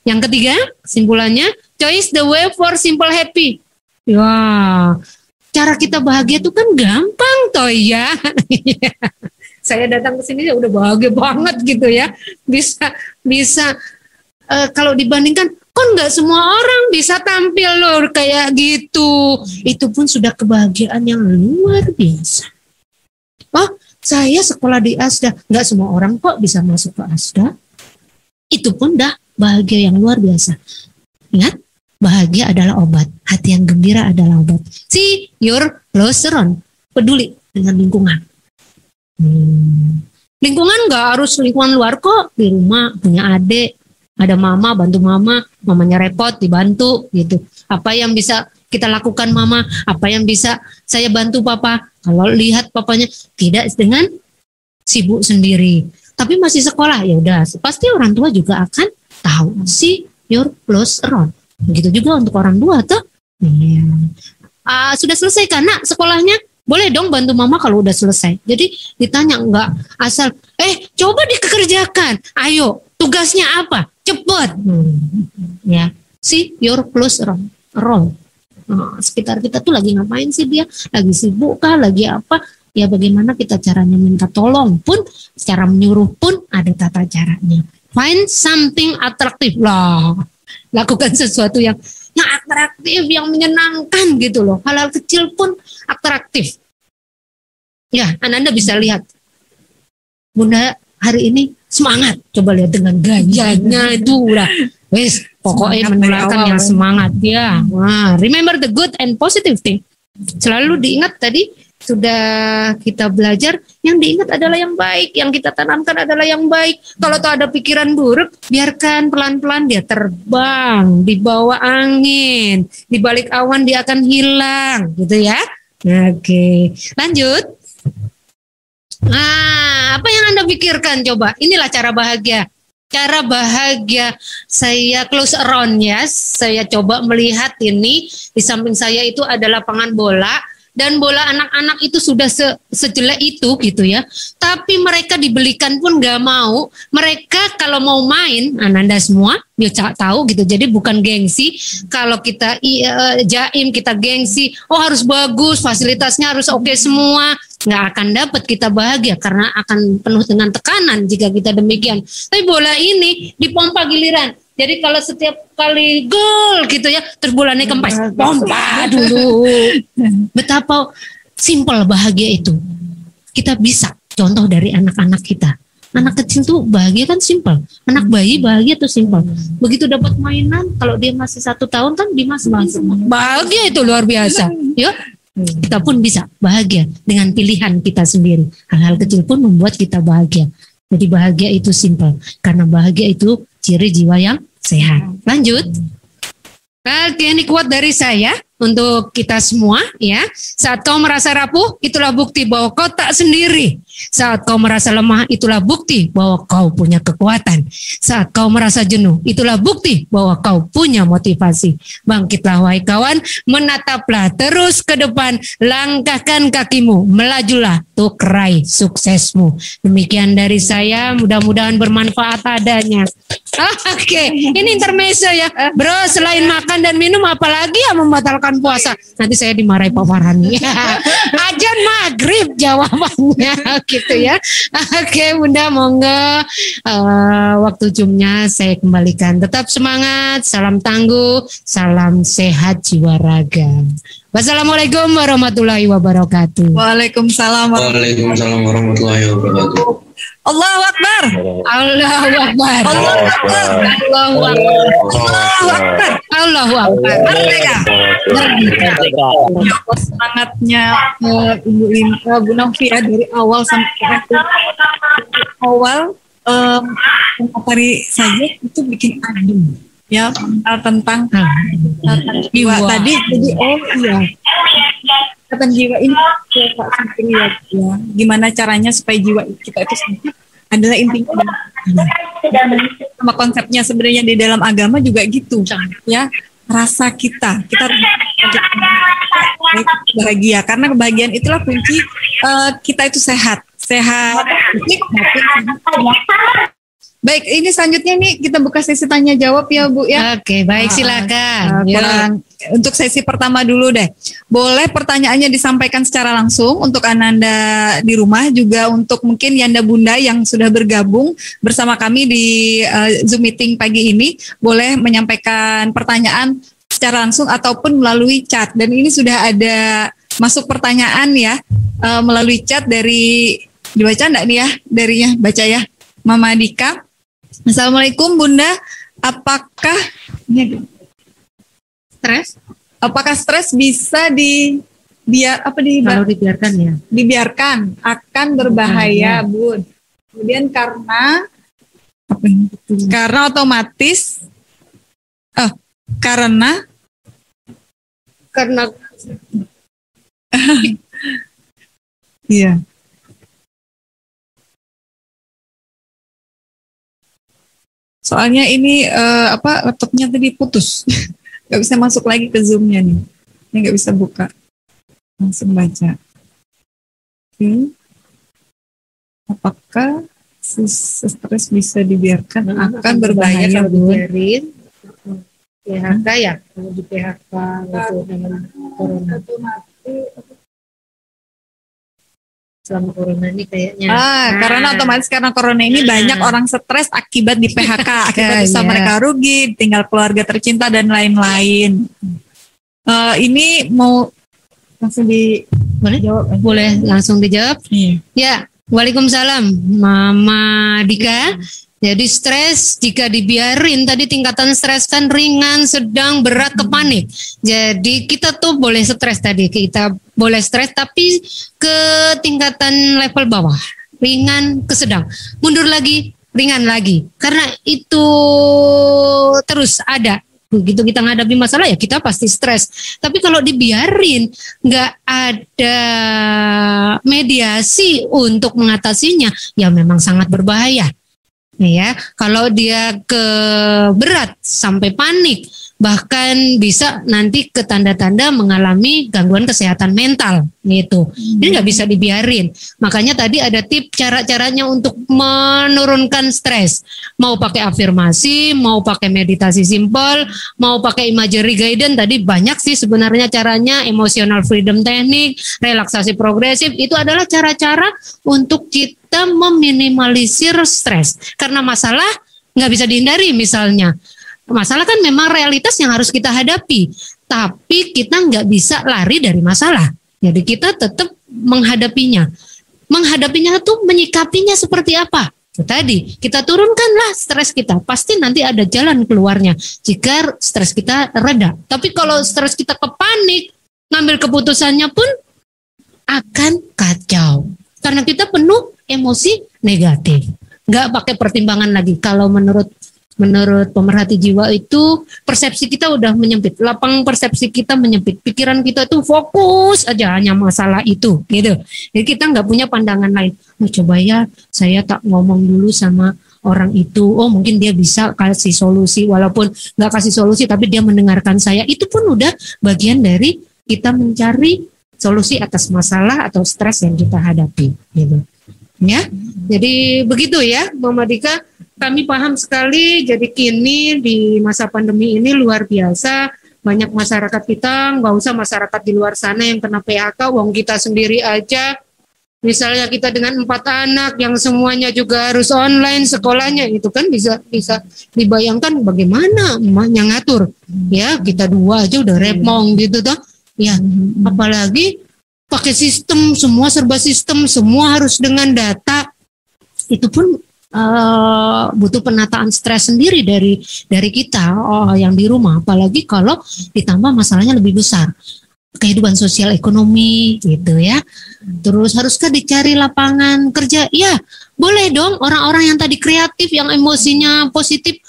Yang ketiga, kesimpulannya, choose the way for simple happy. Wah, cara kita bahagia tuh kan gampang toh ya. Saya datang ke sini udah bahagia banget gitu ya. Bisa kalau dibandingkan, kok nggak semua orang bisa tampil loh kayak gitu. Itu pun sudah kebahagiaan yang luar biasa. Oh, saya sekolah di ASDA. Nggak semua orang kok bisa masuk ke ASDA. Itu pun dah bahagia yang luar biasa. Ingat, bahagia adalah obat. Hati yang gembira adalah obat. See your closer on. Peduli dengan lingkungan. Lingkungan nggak harus lingkungan luar kok. Di rumah punya adik, ada mama, bantu mamanya repot, dibantu gitu. Apa yang bisa kita lakukan mama, apa yang bisa saya bantu papa. Kalau lihat papanya tidak dengan sibuk sendiri, tapi masih sekolah, ya udah, pasti orang tua juga akan tahu see your close around. Begitu juga untuk orang tua tuh. Sudah selesai kan nak sekolahnya? Boleh dong bantu mama kalau udah selesai. Jadi ditanya enggak asal, coba dikerjakan. Ayo, tugasnya apa? Cepet. Ya, see your close around. Sekitar kita tuh lagi ngapain sih dia? Lagi sibuk kah? Lagi apa? Ya bagaimana kita caranya minta tolong pun, secara menyuruh pun ada tata caranya. Find something attractive lah. Lakukan sesuatu yang atraktif, yang menyenangkan gitu loh. Hal-hal kecil pun atraktif. Ya, Anda bisa lihat. Bunda hari ini semangat. Coba lihat dengan gayanya itu udah. Wes, pokoknya menularkan yang semangat ya. Wah, remember the good and positive thing. Selalu diingat tadi sudah kita belajar, yang diingat adalah yang baik, yang kita tanamkan adalah yang baik. Kalau tuh ada pikiran buruk, biarkan pelan-pelan dia terbang di bawah angin, di balik awan dia akan hilang, gitu ya. Oke, lanjut. Apa yang Anda pikirkan coba? Inilah cara bahagia. cara bahagia. Saya close around ya. Saya coba melihat ini di samping saya itu ada lapangan bola. Dan bola anak-anak itu sudah sejelek itu gitu ya. Tapi mereka dibelikan pun gak mau. Mereka kalau mau main, Ananda semua dia tahu gitu. Jadi bukan gengsi. Kalau kita jaim, kita gengsi. Oh harus bagus, fasilitasnya harus oke semua. Nggak akan dapat kita bahagia karena akan penuh dengan tekanan jika kita demikian. Tapi bola ini dipompa giliran. Jadi kalau setiap kali gol gitu ya, terus bolanya kempes, pompa dulu. Betapa simpel bahagia itu. Kita bisa contoh dari anak-anak kita. Anak kecil tuh bahagia kan simpel. Anak bayi bahagia tuh simpel. Begitu dapat mainan, kalau dia masih 1 tahun kan dimasukin. Bahagia itu luar biasa. Ya, kita pun bisa bahagia dengan pilihan kita sendiri. Hal-hal kecil pun membuat kita bahagia. Jadi bahagia itu simpel. Karena bahagia itu ciri jiwa yang sehat. Lanjut. Oke, ini quote dari saya untuk kita semua ya. Saat kau merasa rapuh, itulah bukti bahwa kau tak sendiri. Saat kau merasa lemah, itulah bukti bahwa kau punya kekuatan. Saat kau merasa jenuh, itulah bukti bahwa kau punya motivasi. Bangkitlah wahai kawan, menataplah terus ke depan, langkahkan kakimu, melajulah untuk raih suksesmu. Demikian dari saya, mudah-mudahan bermanfaat adanya. Oke, ini intermezzo ya. Bro, selain makan dan minum apalagi yang membatalkan puasa? Nanti saya dimarahi Pak Farhani. Ajan maghrib jawabannya gitu ya. Oke, Bunda monggo waktu zoomnya saya kembalikan. Tetap semangat, salam tangguh, salam sehat jiwa raga. Wassalamualaikum warahmatullahi wabarakatuh. Waalaikumsalam. Waalaikumsalam warahmatullahi wabarakatuh. Allahu Akbar. Allahu Akbar. Allahu Akbar. Allahu Akbar. Allahu Akbar. Allahu Akbar. Semangatnya Ibu Bu Novi ya dari awal sampai akhir. Awal materi saja itu bikin adem ya tentang jiwa tadi. Jadi iya. Kesehatan jiwa ini Pak Santri ya, gimana caranya supaya jiwa kita itu sehat adalah intinya sama konsepnya sebenarnya di dalam agama juga gitu ya, rasa kita bahagia karena kebahagiaan itulah kunci kita itu sehat. Baik, ini selanjutnya nih kita buka sesi tanya jawab ya Bu ya. Oke, baik silakan. Untuk sesi pertama dulu deh. Boleh pertanyaannya disampaikan secara langsung untuk Ananda di rumah, juga untuk mungkin Yanda Bunda yang sudah bergabung bersama kami di Zoom meeting pagi ini, boleh menyampaikan pertanyaan secara langsung ataupun melalui chat. Dan ini sudah ada masuk pertanyaan ya melalui chat dari, dibaca enggak nih ya, darinya baca ya. Mama Dika. Assalamualaikum Bunda, apakah stres bisa kalau dibiarkan ya? Dibiarkan akan berbahaya, Bun. Kemudian karena otomatis karena iya. Soalnya ini laptopnya tadi putus, nggak bisa masuk lagi ke Zoom-nya nih, ini nggak bisa buka, langsung baca. Oke. Apakah stres bisa dibiarkan akan berbahaya, Bu? PHK ya, kalau di PHK gitu dengan corona. Selama corona ini kayaknya. Karena otomatis karena corona ini banyak orang stres akibat di PHK, akibat usaha mereka rugi, tinggal keluarga tercinta dan lain-lain. Ini mau langsung dijawab? Boleh langsung dijawab? Ya, waalaikumsalam, Mama Dika. Jadi stres jika dibiarin, tadi tingkatan stres kan ringan, sedang, berat, ke panik. Jadi kita tuh boleh stres tadi, kita boleh stres tapi ke tingkatan level bawah, ringan ke sedang, mundur lagi, ringan lagi. Karena itu terus ada. Begitu kita menghadapi masalah ya kita pasti stres. Tapi kalau dibiarin, nggak ada mediasi untuk mengatasinya, ya memang sangat berbahaya. Ya, kalau dia ke berat sampai panik, bahkan bisa nanti ke tanda-tanda mengalami gangguan kesehatan mental gitu. Ini nggak bisa dibiarin. Makanya tadi ada tip cara-caranya untuk menurunkan stres. Mau pakai afirmasi, mau pakai meditasi simpel, mau pakai imagery guidance. Tadi banyak sih sebenarnya caranya. Emotional freedom technique, relaksasi progresif, itu adalah cara-cara untuk kita meminimalisir stres. Karena masalah nggak bisa dihindari misalnya. Masalah kan memang realitas yang harus kita hadapi, tapi kita nggak bisa lari dari masalah. Jadi kita tetap menghadapinya. Menghadapinya itu menyikapinya seperti apa? Itu tadi, kita turunkanlah stres kita. Pasti nanti ada jalan keluarnya jika stres kita reda. Tapi kalau stres kita kepanik, ngambil keputusannya pun akan kacau. Karena kita penuh emosi negatif. Nggak pakai pertimbangan lagi. Kalau menurut pemerhati jiwa itu persepsi kita udah menyempit, lapang persepsi kita menyempit, pikiran kita itu fokus aja hanya masalah itu gitu. Jadi kita nggak punya pandangan lain. Coba ya saya tak ngomong dulu sama orang itu, mungkin dia bisa kasih solusi, walaupun nggak kasih solusi tapi dia mendengarkan saya, itu pun udah bagian dari kita mencari solusi atas masalah atau stres yang kita hadapi gitu. Ya, jadi begitu ya Mama Dika. Kami paham sekali, jadi kini di masa pandemi ini luar biasa, banyak masyarakat kita, nggak usah masyarakat di luar sana yang kena PHK, wong kita sendiri aja, misalnya kita dengan 4 anak yang semuanya juga harus online sekolahnya, itu kan bisa dibayangkan bagaimana emaknya ngatur, ya kita 2 aja udah repong gitu toh, ya apalagi pakai sistem, semua serba sistem, semua harus dengan data, itu pun butuh penataan stres sendiri dari kita yang di rumah, apalagi kalau ditambah masalahnya lebih besar, kehidupan sosial ekonomi gitu ya. Terus haruskah dicari lapangan kerja? Ya boleh dong, orang-orang yang tadi kreatif, yang emosinya positif,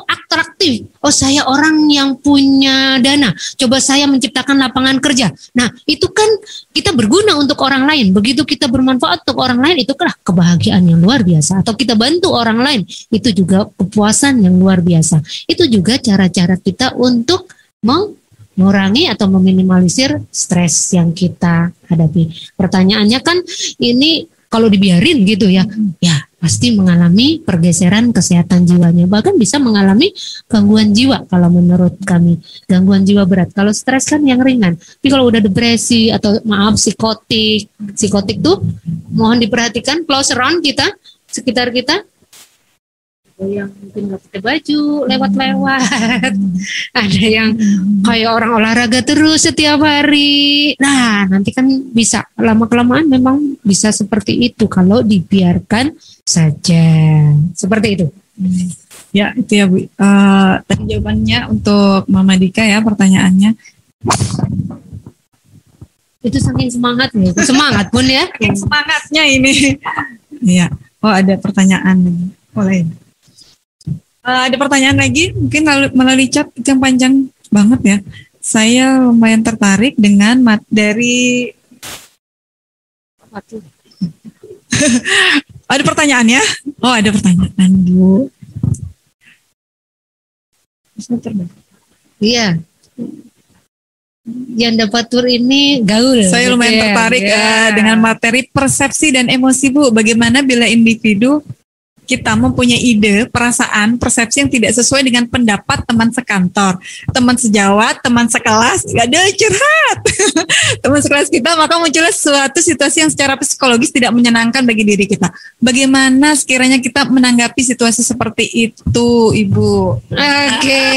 atraktif, saya orang yang punya dana, coba saya menciptakan lapangan kerja. Nah itu kan kita berguna untuk orang lain. Begitu kita bermanfaat untuk orang lain, itu kan kebahagiaan yang luar biasa. Atau kita bantu orang lain, itu juga kepuasan yang luar biasa. Itu juga cara-cara kita untuk mengurangi atau meminimalisir stres yang kita hadapi. Pertanyaannya kan ini kalau dibiarin gitu ya pasti mengalami pergeseran kesehatan jiwanya, bahkan bisa mengalami gangguan jiwa kalau menurut kami, gangguan jiwa berat. Kalau stres kan yang ringan, tapi kalau udah depresi atau psikotik tuh mohon diperhatikan close around kita, sekitar kita. Yang mungkin nggak pakai baju, lewat-lewat, ada yang kayak orang olahraga terus setiap hari. Nah nanti kan bisa lama-kelamaan memang bisa seperti itu kalau dibiarkan saja, seperti itu. Ya itu ya Bu. Tadi jawabannya untuk Mama Dika ya pertanyaannya. Itu saking semangat ya, semangat pun ya. Saking semangatnya ini. Iya. Ada pertanyaan boleh. Ada pertanyaan lagi, mungkin melalui chat yang panjang banget ya. Saya lumayan tertarik dengan dari ada pertanyaan ya? Ada pertanyaan Bu. Iya. Yang dapat tur ini gaul. Saya lumayan tertarik dengan materi persepsi dan emosi Bu. Bagaimana bila individu kita mempunyai ide, perasaan, persepsi yang tidak sesuai dengan pendapat teman sekantor, teman sejawat, teman sekelas, ada curhat, teman sekelas kita, maka muncullah suatu situasi yang secara psikologis tidak menyenangkan bagi diri kita. Bagaimana sekiranya kita menanggapi situasi seperti itu, Ibu? Oke.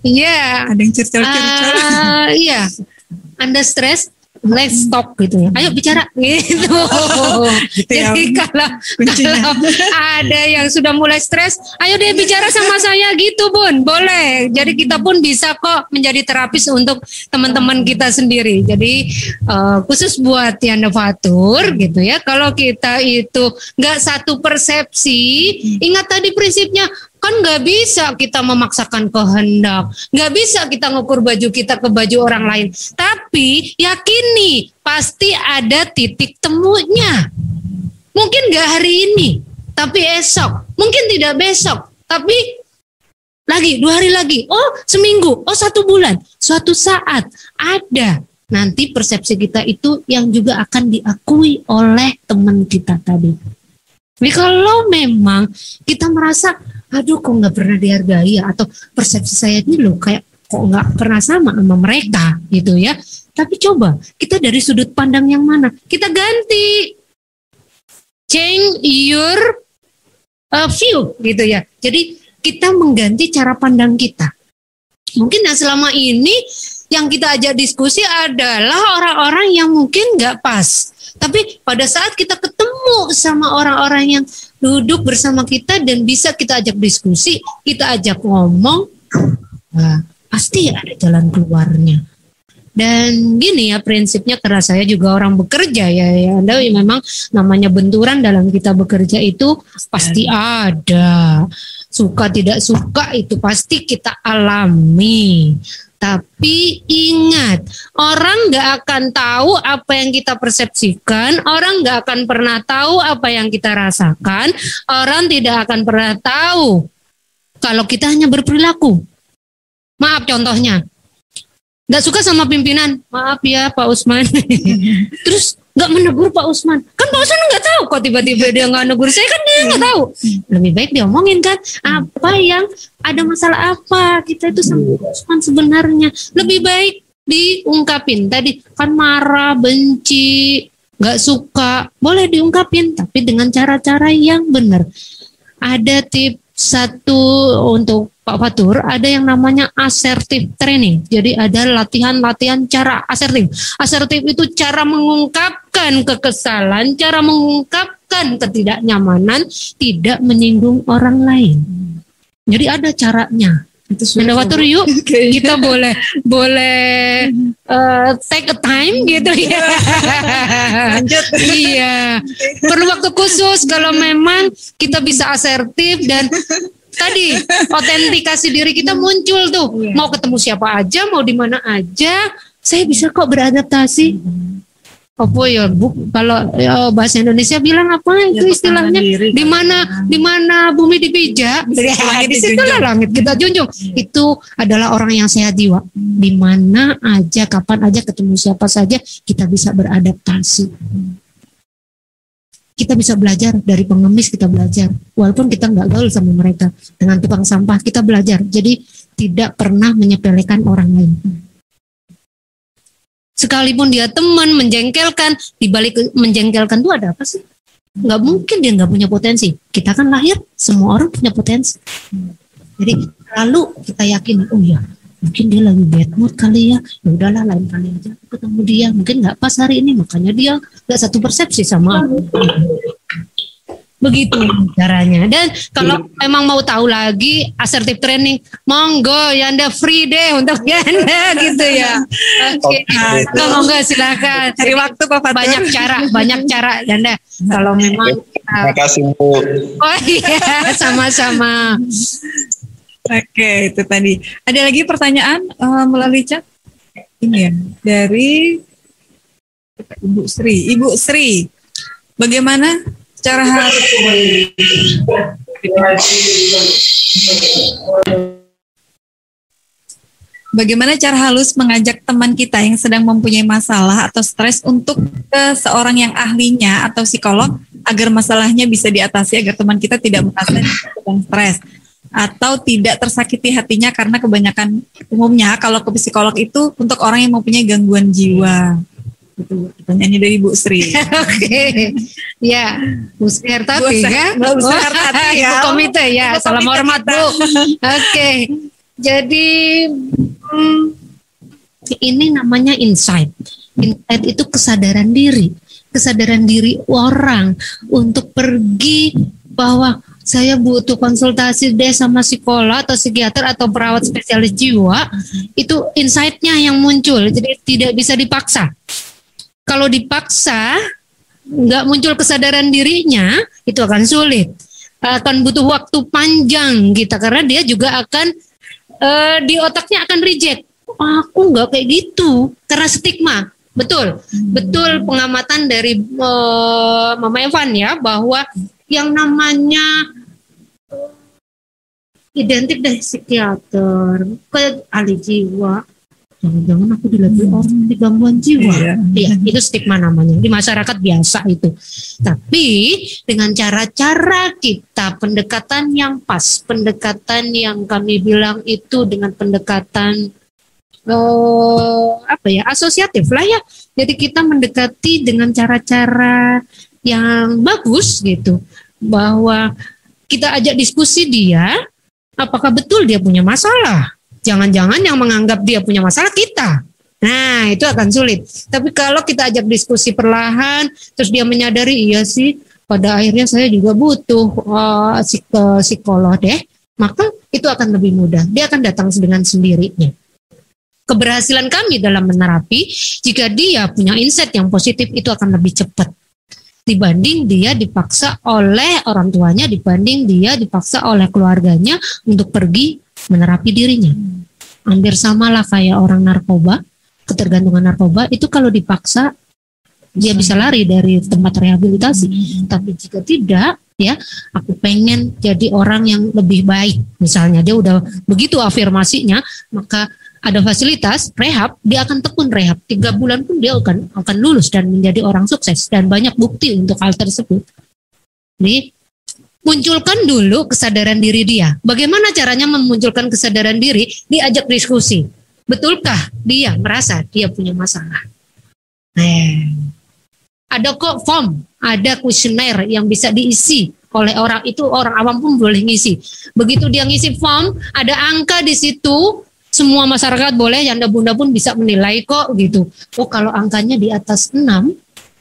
Iya. Ada yang curcol-curcol. Iya. Anda stres, let's talk gitu ya. Ayo bicara gitu. Jadi kalau ada yang sudah mulai stres, ayo deh bicara sama saya gitu Bun. Boleh. Jadi kita pun bisa kok menjadi terapis untuk teman-teman kita sendiri. Jadi khusus buat Yanda Fatur gitu ya. Kalau kita itu nggak satu persepsi, ingat tadi prinsipnya. Kan nggak bisa kita memaksakan kehendak, nggak bisa kita ngukur baju kita ke baju orang lain. Tapi yakini pasti ada titik temunya. Mungkin nggak hari ini, tapi esok, mungkin tidak besok, tapi lagi 2 hari lagi, seminggu, 1 bulan, suatu saat ada nanti persepsi kita itu yang juga akan diakui oleh teman kita tadi. Jadi kalau memang kita merasa, aduh kok nggak pernah dihargai ya, atau persepsi saya ini loh kayak kok nggak pernah sama mereka gitu ya. Tapi coba kita dari sudut pandang yang mana? Kita ganti, change your view gitu ya. Jadi kita mengganti cara pandang kita. Mungkin selama ini yang kita ajak diskusi adalah orang-orang yang mungkin nggak pas. Tapi pada saat kita ketemu sama orang-orang yang duduk bersama kita dan bisa kita ajak diskusi, kita ajak ngomong, pasti ada jalan keluarnya. Dan gini ya prinsipnya, karena saya juga orang bekerja ya Anda memang namanya benturan dalam kita bekerja itu pasti ada. Suka tidak suka itu pasti kita alami. Tapi ingat, orang gak akan tahu apa yang kita persepsikan, orang gak akan pernah tahu apa yang kita rasakan, orang tidak akan pernah tahu kalau kita hanya berperilaku. Maaf contohnya, gak suka sama pimpinan, maaf ya Pak Usman, terus gak menegur Pak Usman, kan Pak Usman gak tahu kok tiba-tiba dia gak negur saya, kan dia gak tahu. Lebih baik diomongin kan, apa yang ada masalah apa kita itu sama Pak Usman sebenarnya. Lebih baik diungkapin. Tadi kan marah, benci, gak suka, boleh diungkapin tapi dengan cara-cara yang benar. Ada tips satu untuk Pak Fatur, ada yang namanya assertive training. Jadi ada latihan-latihan cara asertif. Asertif itu cara mengungkapkan kekesalan, cara mengungkapkan ketidaknyamanan, tidak menyinggung orang lain. Jadi ada caranya. Anda Fatur yuk, kita boleh take a time gitu ya. Lanjut. Iya. Perlu waktu khusus kalau memang kita bisa asertif dan tadi autentikasi diri kita muncul tuh. Mau ketemu siapa aja, mau di mana aja, saya bisa kok beradaptasi. Apa ya Bu, kalau bahasa Indonesia bilang apa itu istilahnya, di mana bumi dipijak, di situlah langit kita junjung. Itu adalah orang yang sehat jiwa. Di mana aja, kapan aja, ketemu siapa saja, kita bisa beradaptasi. Kita bisa belajar dari pengemis, kita belajar walaupun kita nggak gaul sama mereka. Dengan tukang sampah kita belajar. Jadi tidak pernah menyepelekan orang lain. Sekalipun dia teman menjengkelkan, dibalik menjengkelkan itu ada apa sih? Nggak mungkin dia nggak punya potensi. Kita kan lahir semua orang punya potensi. Jadi lalu kita yakin, oh ya mungkin dia lagi bad mood kali ya. Ya udahlah lain kali aja aku ketemu dia. Mungkin nggak pas hari ini, makanya dia nggak satu persepsi sama aku. Begitu caranya. Dan kalau memang mau tahu lagi assertive training, monggo Yanda free deh untuk Yanda gitu ya. Oke. Monggo silakan. Cari waktu Pak Fatur. Banyak cara Yanda. Kalau memang terima kasih Bu. Oh iya, sama-sama. Oke, itu tadi. Ada lagi pertanyaan melalui chat? Ini ya, dari Ibu Sri. Ibu Sri, bagaimana cara halus mengajak teman kita yang sedang mempunyai masalah atau stres untuk ke seorang yang ahlinya atau psikolog agar masalahnya bisa diatasi, agar teman kita tidak merasa stres atau tidak tersakiti hatinya, karena kebanyakan umumnya kalau ke psikolog itu untuk orang yang mempunyai gangguan jiwa. Itu pertanyaannya dari Bu Sri. Oke. Ya, Bu Sri Hartati ya. Bu Sri Hartati ya. Ibu komite ya. Salam hormat Bu. Oke. Jadi ini namanya insight. Insight itu kesadaran diri. Kesadaran diri orang untuk pergi bahwa saya butuh konsultasi deh sama psikolog atau psikiater atau perawat spesialis jiwa. Itu insight-nya yang muncul. Jadi tidak bisa dipaksa. Kalau dipaksa, nggak muncul kesadaran dirinya, itu akan sulit. Akan butuh waktu panjang kita, karena dia juga akan, di otaknya akan reject. Aku nggak kayak gitu, karena stigma. Betul pengamatan dari Mama Evan ya, bahwa yang namanya identik dari psikiater ke ahli jiwa. Jangan-jangan aku dilabeli orang di gangguan jiwa. Iya, itu stigma namanya. Di masyarakat biasa itu. Tapi dengan cara-cara kita, pendekatan yang pas, pendekatan yang kami bilang itu dengan pendekatan asosiatif lah ya. Jadi kita mendekati dengan cara-cara yang bagus gitu. Bahwa kita ajak diskusi dia, apakah betul dia punya masalah? Jangan-jangan yang menganggap dia punya masalah kita. Nah, itu akan sulit. Tapi kalau kita ajak diskusi perlahan, terus dia menyadari, iya sih, pada akhirnya saya juga butuh psikolog deh, maka itu akan lebih mudah. Dia akan datang dengan sendirinya. Keberhasilan kami dalam menerapi, jika dia punya insight yang positif, itu akan lebih cepat. Dibanding dia dipaksa oleh orang tuanya, dibanding dia dipaksa oleh keluarganya untuk pergi menerapi dirinya. Hampir samalah kayak orang narkoba, ketergantungan narkoba itu kalau dipaksa dia bisa lari dari tempat rehabilitasi. Tapi jika tidak, ya aku pengen jadi orang yang lebih baik. Misalnya dia udah begitu afirmasinya, maka ada fasilitas rehab, dia akan tekun rehab 3 bulan pun dia akan lulus dan menjadi orang sukses, dan banyak bukti untuk hal tersebut. Jadi munculkan dulu kesadaran diri dia. Bagaimana caranya memunculkan kesadaran diri? Diajak diskusi. Betulkah dia merasa dia punya masalah? Ada kok form, ada kuesioner yang bisa diisi oleh orang itu, orang awam pun boleh ngisi. Begitu dia ngisi form, ada angka di situ. Semua masyarakat boleh, Yanda Bunda pun bisa menilai kok gitu. Oh, kalau angkanya di atas 6,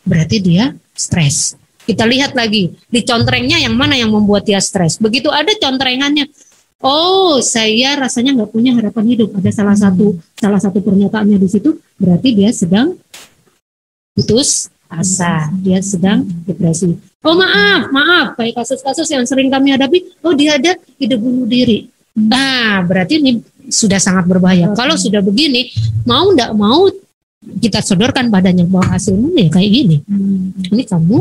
berarti dia stres. Kita lihat lagi, di contrengnya yang mana yang membuat dia stres. Begitu ada contrengannya, oh saya rasanya nggak punya harapan hidup. Ada salah satu pernyataannya di situ, berarti dia sedang putus asa, dia sedang depresi. Oh maaf, kayak kasus-kasus yang sering kami hadapi, oh dia ada ide bunuh diri. Nah, berarti ini sudah sangat berbahaya. Kalau sudah begini, mau nggak mau kita sodorkan badannya bahwa hasilnya ya kayak gini. Ini kamu,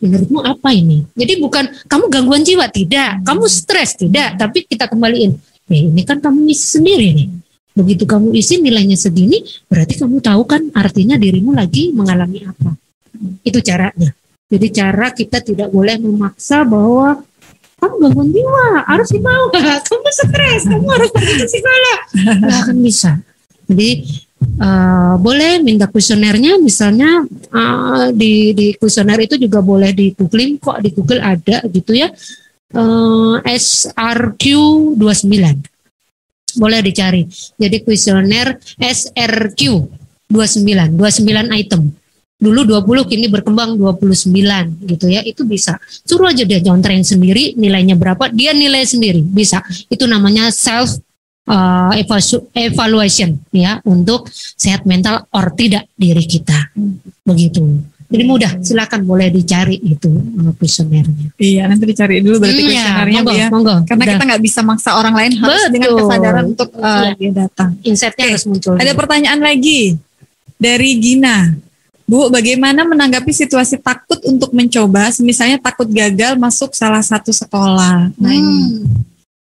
menurutmu apa ini? Jadi bukan kamu gangguan jiwa, tidak. Kamu stres, tidak. Tapi kita kembaliin. Ini kan kamu isi sendiri nih. Begitu kamu isi nilainya segini, berarti kamu tahu kan artinya dirimu lagi mengalami apa. Itu caranya. Jadi cara kita tidak boleh memaksa bahwa kamu gangguan jiwa, harus dibawa, kamu stres, kamu harus pergi ke psikolog. Nggak akan bisa. Jadi boleh minta kuesionernya, misalnya di kuesioner itu juga boleh di googling, kok di Google ada gitu ya, SRQ 29. Boleh dicari. Jadi kuesioner SRQ 29 item. Dulu 20, kini berkembang 29 gitu ya, itu bisa. Suruh aja dia contreng sendiri, nilainya berapa, dia nilai sendiri, bisa. Itu namanya self evaluation ya, untuk sehat mental or tidak diri kita. Begitu. Jadi mudah, silakan boleh dicari itu kuesionernya. Iya, nanti dicari dulu berarti kuesionernya ya. Karena kita nggak bisa maksa orang lain, harus dengan kesadaran untuk dia datang. Insight-nya harus muncul. Ada pertanyaan lagi dari Gina. Bu, bagaimana menanggapi situasi takut untuk mencoba, misalnya takut gagal masuk salah satu sekolah? Nah ini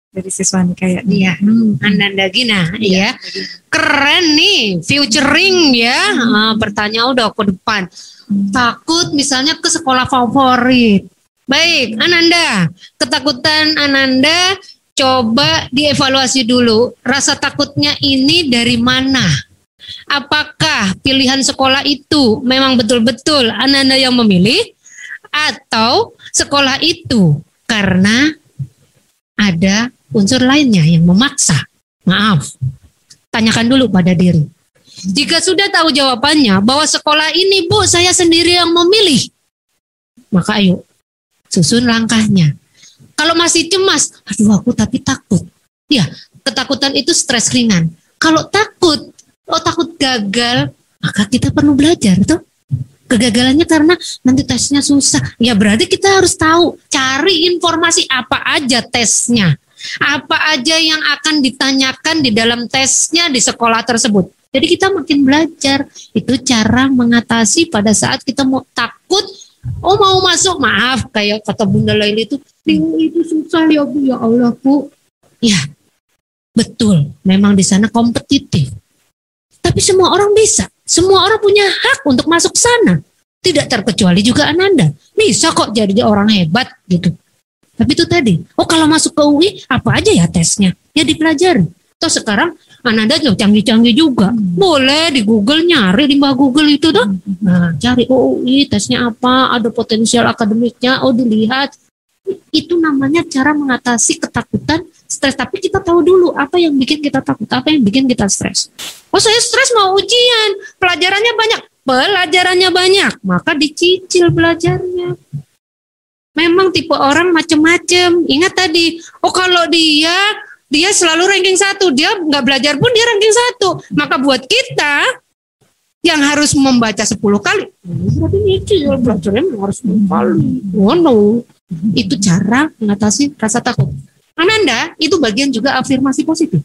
dari siswa nih kayak dia. Ananda Gina, ya. Keren nih, featuring ya. Pertanyaan udah ke depan. Takut misalnya ke sekolah favorit. Baik, Ananda, ketakutan Ananda coba dievaluasi dulu. Rasa takutnya ini dari mana? Apakah pilihan sekolah itu memang betul-betul Ananda yang memilih, atau sekolah itu karena ada unsur lainnya yang memaksa? Maaf, tanyakan dulu pada diri. Jika sudah tahu jawabannya bahwa sekolah ini, Bu, saya sendiri yang memilih, maka ayo susun langkahnya. Kalau masih cemas, aduh aku tapi takut. Ya, ketakutan itu stres ringan. Kalau takut gagal, maka kita perlu belajar tuh. Kegagalannya karena nanti tesnya susah. Ya berarti kita harus tahu, cari informasi apa aja tesnya. Apa aja yang akan ditanyakan di dalam tesnya di sekolah tersebut. Jadi kita makin belajar. Itu cara mengatasi pada saat kita mau takut. Oh mau masuk, maaf kayak kata Bunda Laili itu susah ya Bu, ya Allah Bu. Ya betul, memang di sana kompetitif. Tapi semua orang bisa, semua orang punya hak untuk masuk ke sana. Tidak terkecuali juga Ananda. Bisa kok jadi orang hebat gitu. Tapi itu tadi, kalau masuk ke UI apa aja ya tesnya? Ya dipelajari. Toh sekarang Ananda canggih-canggih juga. Boleh di Google nyari, di bawah Google itu tuh. Nah, cari UI tesnya apa, ada potensial akademiknya, dilihat. Itu namanya cara mengatasi ketakutan, stres. Tapi kita tahu dulu apa yang bikin kita takut, apa yang bikin kita stres. Saya stres mau ujian, pelajarannya banyak, maka dicicil belajarnya. Memang tipe orang macam-macam. Ingat tadi, kalau dia selalu ranking 1, dia nggak belajar pun dia ranking 1. Maka buat kita yang harus membaca 10 kali, berarti nyicil belajarnya harus 10 kali. No. Itu cara mengatasi rasa takut. Ananda, itu bagian juga afirmasi positif.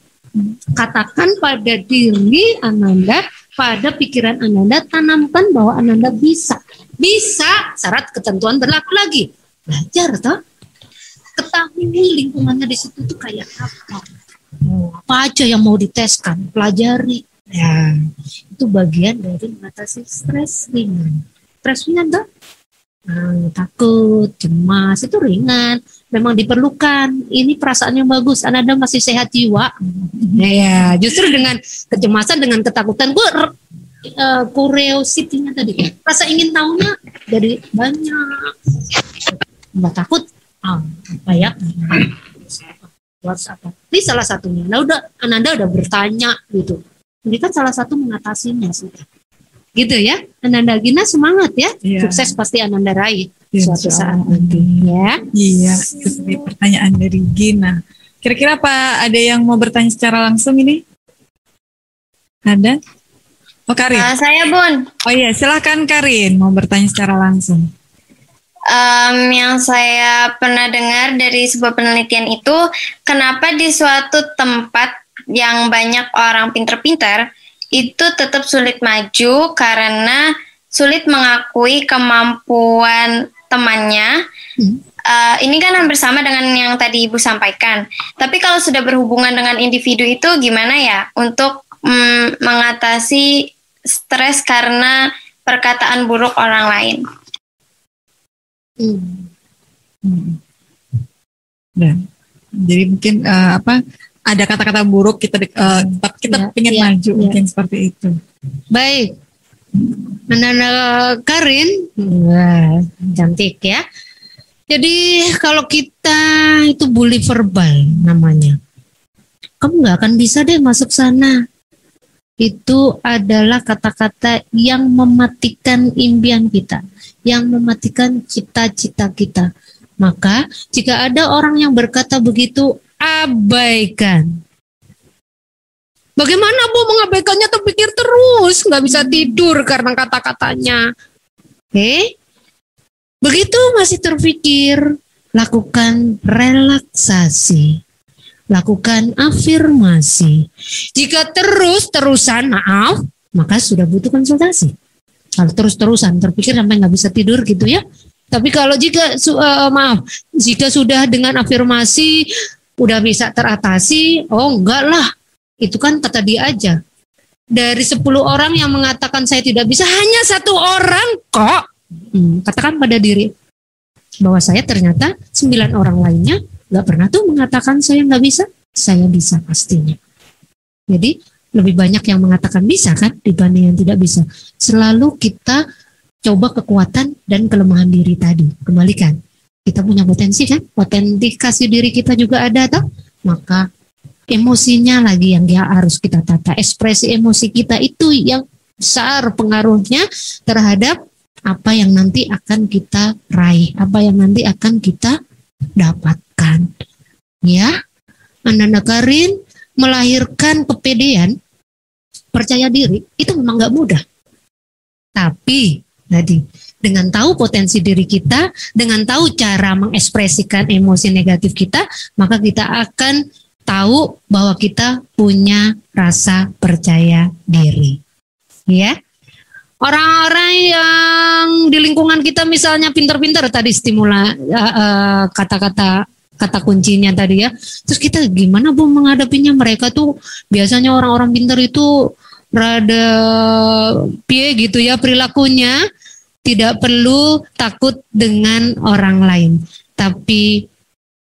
Katakan pada diri Ananda, pada pikiran Ananda, tanamkan bahwa Ananda bisa. Bisa, syarat ketentuan berlaku lagi. Belajar toh. Ketahui lingkungannya di situ tuh kayak apa. Apa aja yang mau diteskan, pelajari. Ya, itu bagian dari mengatasi stres ringan. Stres ringan toh? Takut, cemas itu ringan, memang diperlukan. Ini perasaan yang bagus. Anda masih sehat jiwa. Ya, justru dengan kecemasan, dengan ketakutan, curiosity-nya tadi, rasa ingin tahunya jadi banyak. Nggak takut, apa ya? WhatsApp. Ini salah satunya. Nah, Ananda udah bertanya gitu. Ini kan salah satu mengatasinya sih. Gitu ya, Ananda Gina semangat ya, sukses pasti Ananda raih suatu saat nanti ya. Iya, itu pertanyaan dari Gina. Kira-kira apa ada yang mau bertanya secara langsung ini? Ada? Karin. Saya Bun. Iya, silakan Karin mau bertanya secara langsung. Yang saya pernah dengar dari sebuah penelitian itu, kenapa di suatu tempat yang banyak orang pinter-pinter itu tetap sulit maju karena sulit mengakui kemampuan temannya. Ini kan hampir sama dengan yang tadi Ibu sampaikan. Tapi kalau sudah berhubungan dengan individu itu gimana ya untuk mengatasi stres karena perkataan buruk orang lain? Nah, jadi mungkin ada kata-kata buruk kita pengen maju mungkin seperti itu. Baik, Ananda Karin, wah, cantik ya. Jadi kalau kita itu bully verbal namanya, kamu nggak akan bisa deh masuk sana. Itu adalah kata-kata yang mematikan impian kita, yang mematikan cita-cita kita. Maka jika ada orang yang berkata begitu, abaikan. Bagaimana Bu mengabaikannya? Terpikir terus, nggak bisa tidur karena kata-katanya. Begitu masih terpikir, lakukan relaksasi, lakukan afirmasi. Jika terus-terusan maaf, maka sudah butuh konsultasi. Kalau terus-terusan terpikir sampai nggak bisa tidur gitu ya. Tapi kalau jika jika sudah dengan afirmasi udah bisa teratasi, enggak lah, itu kan kata dia aja. Dari 10 orang yang mengatakan saya tidak bisa, hanya 1 orang kok. Katakan pada diri bahwa saya ternyata 9 orang lainnya nggak pernah tuh mengatakan saya nggak bisa, saya bisa pastinya. Jadi lebih banyak yang mengatakan bisa kan dibanding yang tidak bisa. Selalu kita coba kekuatan dan kelemahan diri tadi, kembalikan. Kita punya potensi kan, otentikasi diri kita juga ada toh, maka emosinya lagi yang harus kita tata. Ekspresi emosi kita itu yang besar pengaruhnya terhadap apa yang nanti akan kita raih, apa yang nanti akan kita dapatkan. Ya, Ananda Karin melahirkan kepedean, percaya diri itu memang nggak mudah. Tapi tadi dengan tahu potensi diri kita, dengan tahu cara mengekspresikan emosi negatif kita, maka kita akan tahu bahwa kita punya rasa percaya diri. Ya. Orang-orang yang di lingkungan lingkungan kita misalnya pinter-pinter tadi kata kuncinya tadi ya. Terus kita gimana Bu menghadapinya? Mereka tuh biasanya orang-orang pinter itu rada pie gitu ya perilakunya, tidak perlu takut dengan orang lain. Tapi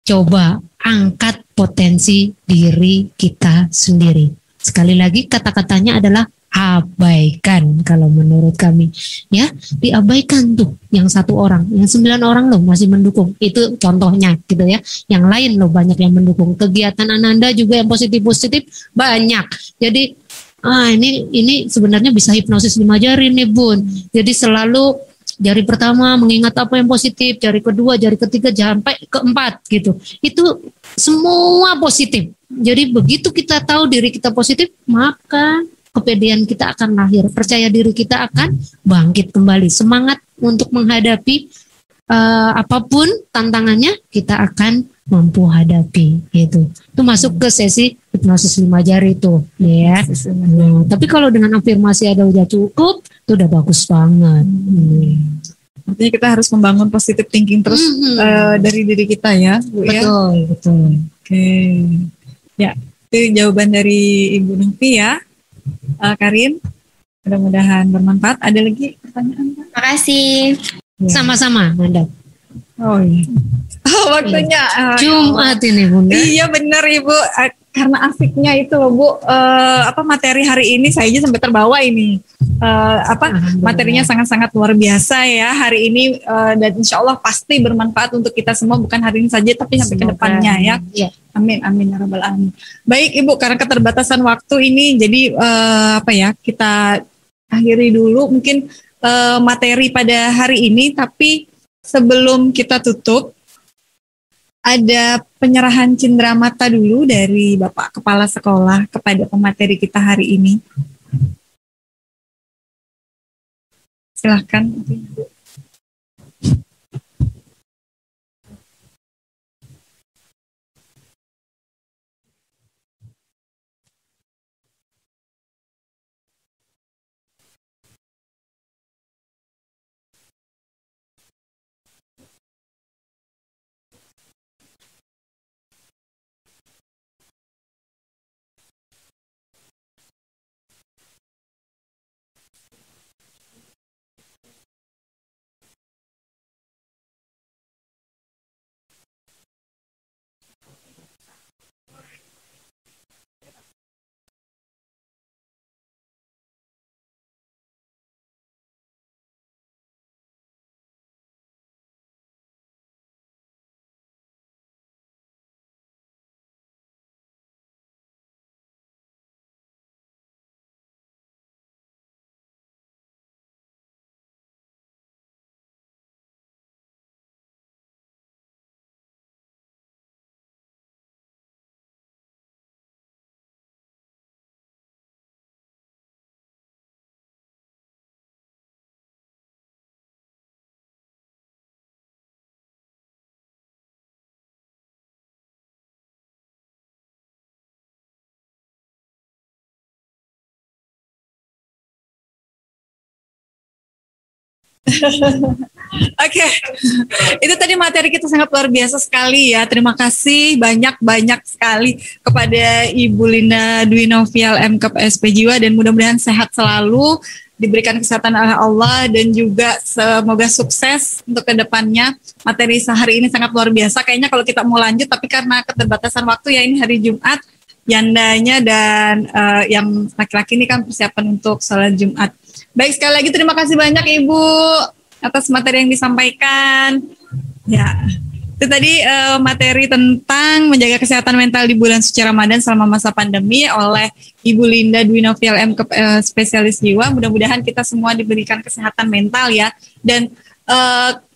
coba angkat potensi diri kita sendiri. Sekali lagi kata-katanya adalah abaikan kalau menurut kami ya, diabaikan tuh yang 1 orang, yang 9 orang loh masih mendukung, itu contohnya gitu ya, yang lain loh banyak yang mendukung kegiatan Ananda juga yang positif banyak. Jadi ini sebenarnya bisa hipnosis 5 jari nih Bun. Jadi selalu jari pertama mengingat apa yang positif, jari kedua, jari ketiga sampai keempat gitu, itu semua positif. Jadi begitu kita tahu diri kita positif, maka kepedean kita akan lahir, percaya diri kita akan bangkit kembali, semangat untuk menghadapi apapun tantangannya kita akan mampu hadapi gitu. Itu masuk ke sesi hipnosis 5 jari itu ya. Tapi kalau dengan afirmasi ada udah cukup, itu udah bagus banget. Artinya kita harus membangun positive thinking terus dari diri kita ya, Bu. Betul. Oke. Ya, itu jawaban dari Ibu Novi ya. Karin, mudah-mudahan bermanfaat. Ada lagi pertanyaan? Terima kasih. Ya. Sama-sama, Nanda. Oh iya. Waktunya Jumat ini Bunda. Iya benar Ibu. Karena asiknya itu loh Bu. Materi hari ini saya aja sampai terbawa ini. Materinya sangat-sangat luar biasa ya hari ini, dan insya Allah pasti bermanfaat untuk kita semua, bukan hari ini saja tapi sampai ke depannya ya. Amin ya rabbal alamin. Baik Ibu, karena keterbatasan waktu ini jadi kita akhiri dulu mungkin materi pada hari ini, tapi sebelum kita tutup ada penyerahan cindera mata dulu dari Bapak Kepala Sekolah kepada pemateri kita hari ini. Silahkan. Oke, itu tadi materi kita sangat luar biasa sekali ya. Terima kasih banyak sekali kepada Ibu Linda Dwi Novial MKep SP Jiwa, dan mudah-mudahan sehat selalu, diberikan kesehatan oleh Allah, dan juga semoga sukses untuk kedepannya. Materi sehari ini sangat luar biasa. Kayaknya kalau kita mau lanjut, tapi karena keterbatasan waktu ya, ini hari Jumat, Yandanya dan yang laki-laki ini kan persiapan untuk sholat Jumat. Baik, sekali lagi terima kasih banyak Ibu atas materi yang disampaikan. Ya, itu tadi materi tentang menjaga kesehatan mental di bulan suci Ramadan selama masa pandemi oleh Ibu Linda Dwi Novial MKep spesialis jiwa. Mudah-mudahan kita semua diberikan kesehatan mental ya. Dan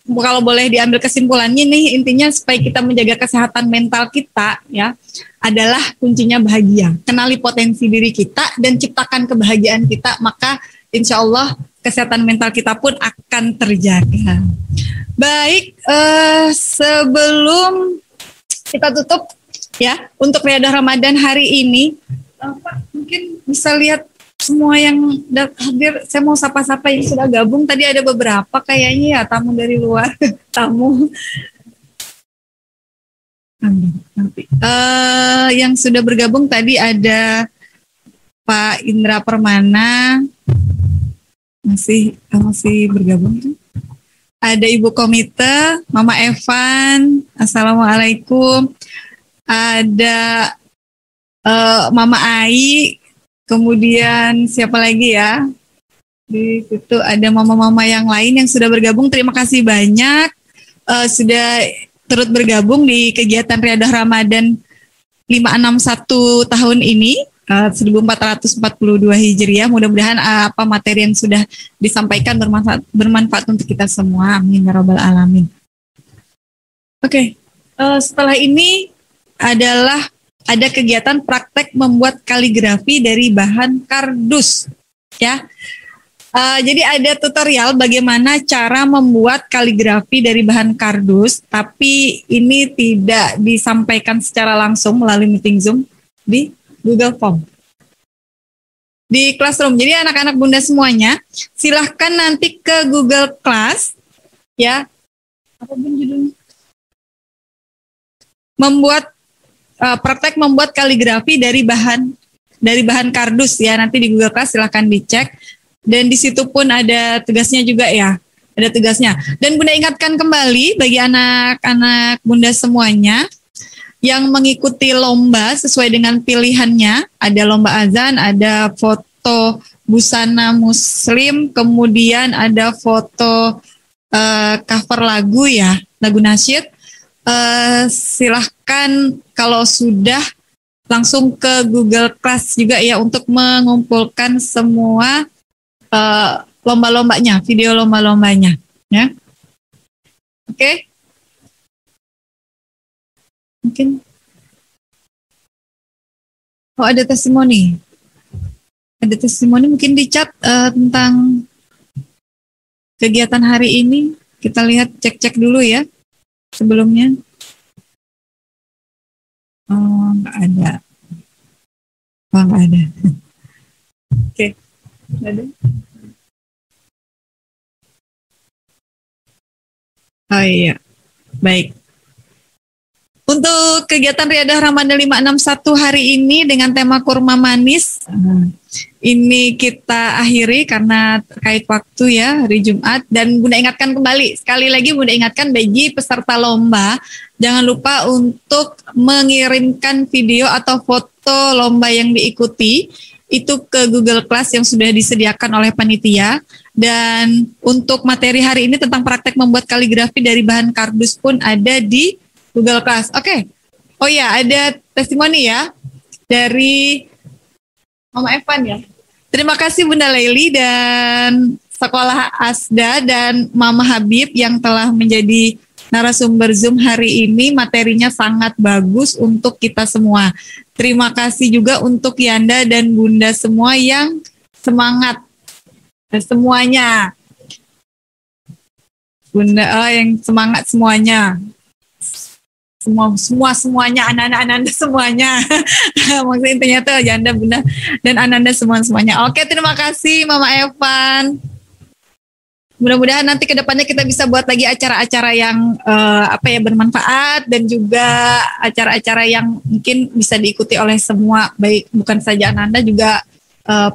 kalau boleh diambil kesimpulannya nih, intinya supaya kita menjaga kesehatan mental kita ya, adalah kuncinya bahagia. Kenali potensi diri kita dan ciptakan kebahagiaan kita, maka insya Allah kesehatan mental kita pun akan terjaga. Baik, sebelum kita tutup ya untuk Riyadhah Ramadan hari ini, Pak mungkin bisa lihat semua yang hadir, saya mau sapa-sapa yang sudah gabung. Tadi ada beberapa kayaknya ya tamu dari luar, tamu. Nanti. Yang sudah bergabung tadi ada Pak Indra Permana, masih bergabung. Ada Ibu Komite, Mama Evan, Assalamualaikum. Ada Mama Ai, kemudian siapa lagi ya? Di situ ada mama-mama yang lain yang sudah bergabung. Terima kasih banyak sudah turut bergabung di kegiatan Riyadah Ramadan 561 tahun ini, 1442 Hijriah. Mudah-mudahan apa materi yang sudah disampaikan bermanfaat untuk kita semua. Amin ya rabbal alamin. Oke, setelah ini ada kegiatan praktek membuat kaligrafi dari bahan kardus, ya. Jadi ada tutorial bagaimana cara membuat kaligrafi dari bahan kardus, tapi ini tidak disampaikan secara langsung melalui meeting Zoom di Google Form. Di Classroom. Jadi anak-anak bunda semuanya, silahkan nanti ke Google Class, ya. Apapun judulnya. Praktek membuat kaligrafi dari bahan kardus, ya. Nanti di Google Class silahkan dicek. Dan di situ pun ada tugasnya juga ya, ada tugasnya. Dan Bunda ingatkan kembali bagi anak-anak Bunda semuanya yang mengikuti lomba sesuai dengan pilihannya. Ada lomba azan, ada foto busana muslim, kemudian ada foto cover lagu ya, lagu nasyid. Silahkan kalau sudah langsung ke Google Class juga ya untuk mengumpulkan semua lomba-lombanya, video lomba-lombanya, ya. Oke. Mungkin. Oh, ada testimoni. Ada testimoni mungkin di chat tentang kegiatan hari ini. Kita lihat, cek-cek dulu ya sebelumnya. Oh, nggak ada. Oh, nggak ada. Oke. Ada. Oh iya, baik. Untuk kegiatan Riyadah Ramadan 561 hari ini dengan tema kurma manis, ini kita akhiri karena terkait waktu ya, hari Jumat. Dan Bunda ingatkan kembali, sekali lagi Bunda ingatkan bagi peserta lomba, jangan lupa untuk mengirimkan video atau foto lomba yang diikuti itu ke Google Class yang sudah disediakan oleh panitia. Dan untuk materi hari ini tentang praktek membuat kaligrafi dari bahan kardus pun ada di Google Class. Oke. Oh ya, ada testimoni ya dari Mama Evan ya. Terima kasih Bunda Leili dan Sekolah Asda dan Mama Habib yang telah menjadi narasumber Zoom hari ini. Materinya sangat bagus untuk kita semua. Terima kasih juga untuk Yanda dan Bunda semua yang semangat. Semuanya. Bunda yang semangat semuanya. Semuanya anak-anak semuanya. Maksudnya intinya tuh Yanda, Bunda dan Ananda semuanya. Oke, terima kasih Mama Evan. Mudah-mudahan nanti ke depannya kita bisa buat lagi acara-acara yang bermanfaat dan juga acara-acara yang mungkin bisa diikuti oleh semua, baik bukan saja Ananda juga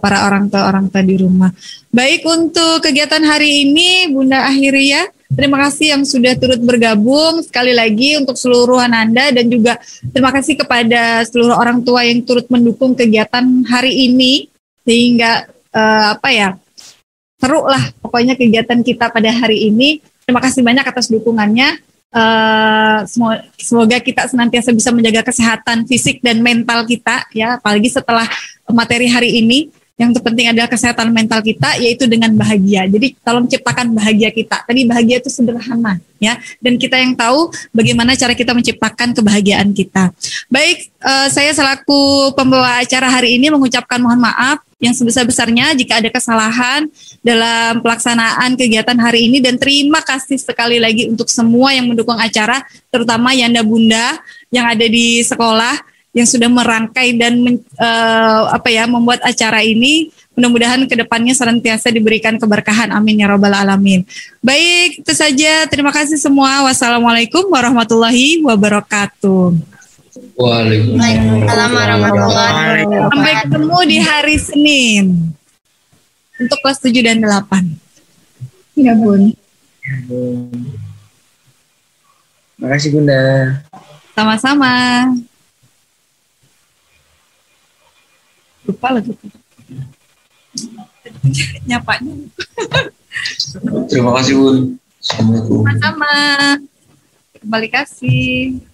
para orang tua di rumah. Baik, untuk kegiatan hari ini Bunda akhiri ya. Terima kasih yang sudah turut bergabung. Sekali lagi untuk seluruh Ananda dan juga terima kasih kepada seluruh orang tua yang turut mendukung kegiatan hari ini sehingga seru lah pokoknya kegiatan kita pada hari ini. Terima kasih banyak atas dukungannya. Semoga kita senantiasa bisa menjaga kesehatan fisik dan mental kita ya, apalagi setelah materi hari ini. Yang terpenting adalah kesehatan mental kita, yaitu dengan bahagia. Jadi tolong ciptakan bahagia kita. Tadi bahagia itu sederhana ya, dan kita yang tahu bagaimana cara kita menciptakan kebahagiaan kita. Baik, saya selaku pembawa acara hari ini mengucapkan mohon maaf yang sebesar-besarnya jika ada kesalahan dalam pelaksanaan kegiatan hari ini, dan terima kasih sekali lagi untuk semua yang mendukung acara, terutama Yanda Bunda yang ada di sekolah yang sudah merangkai dan membuat acara ini. Mudah-mudahan kedepannya senantiasa diberikan keberkahan. Amin ya robbal alamin. Baik, itu saja. Terima kasih semua. Wassalamualaikum warahmatullahi wabarakatuh. Waalaikumsalam warahmatullahi wabarakatuh. Sampai ketemu di hari Senin untuk kelas 7 dan 8. Ya Bun. Makasih Bunda. Sama-sama. Lupa lagi. Nyapanya. Terima kasih Bun. Assalamualaikum. Sama-sama. Kembali kasih.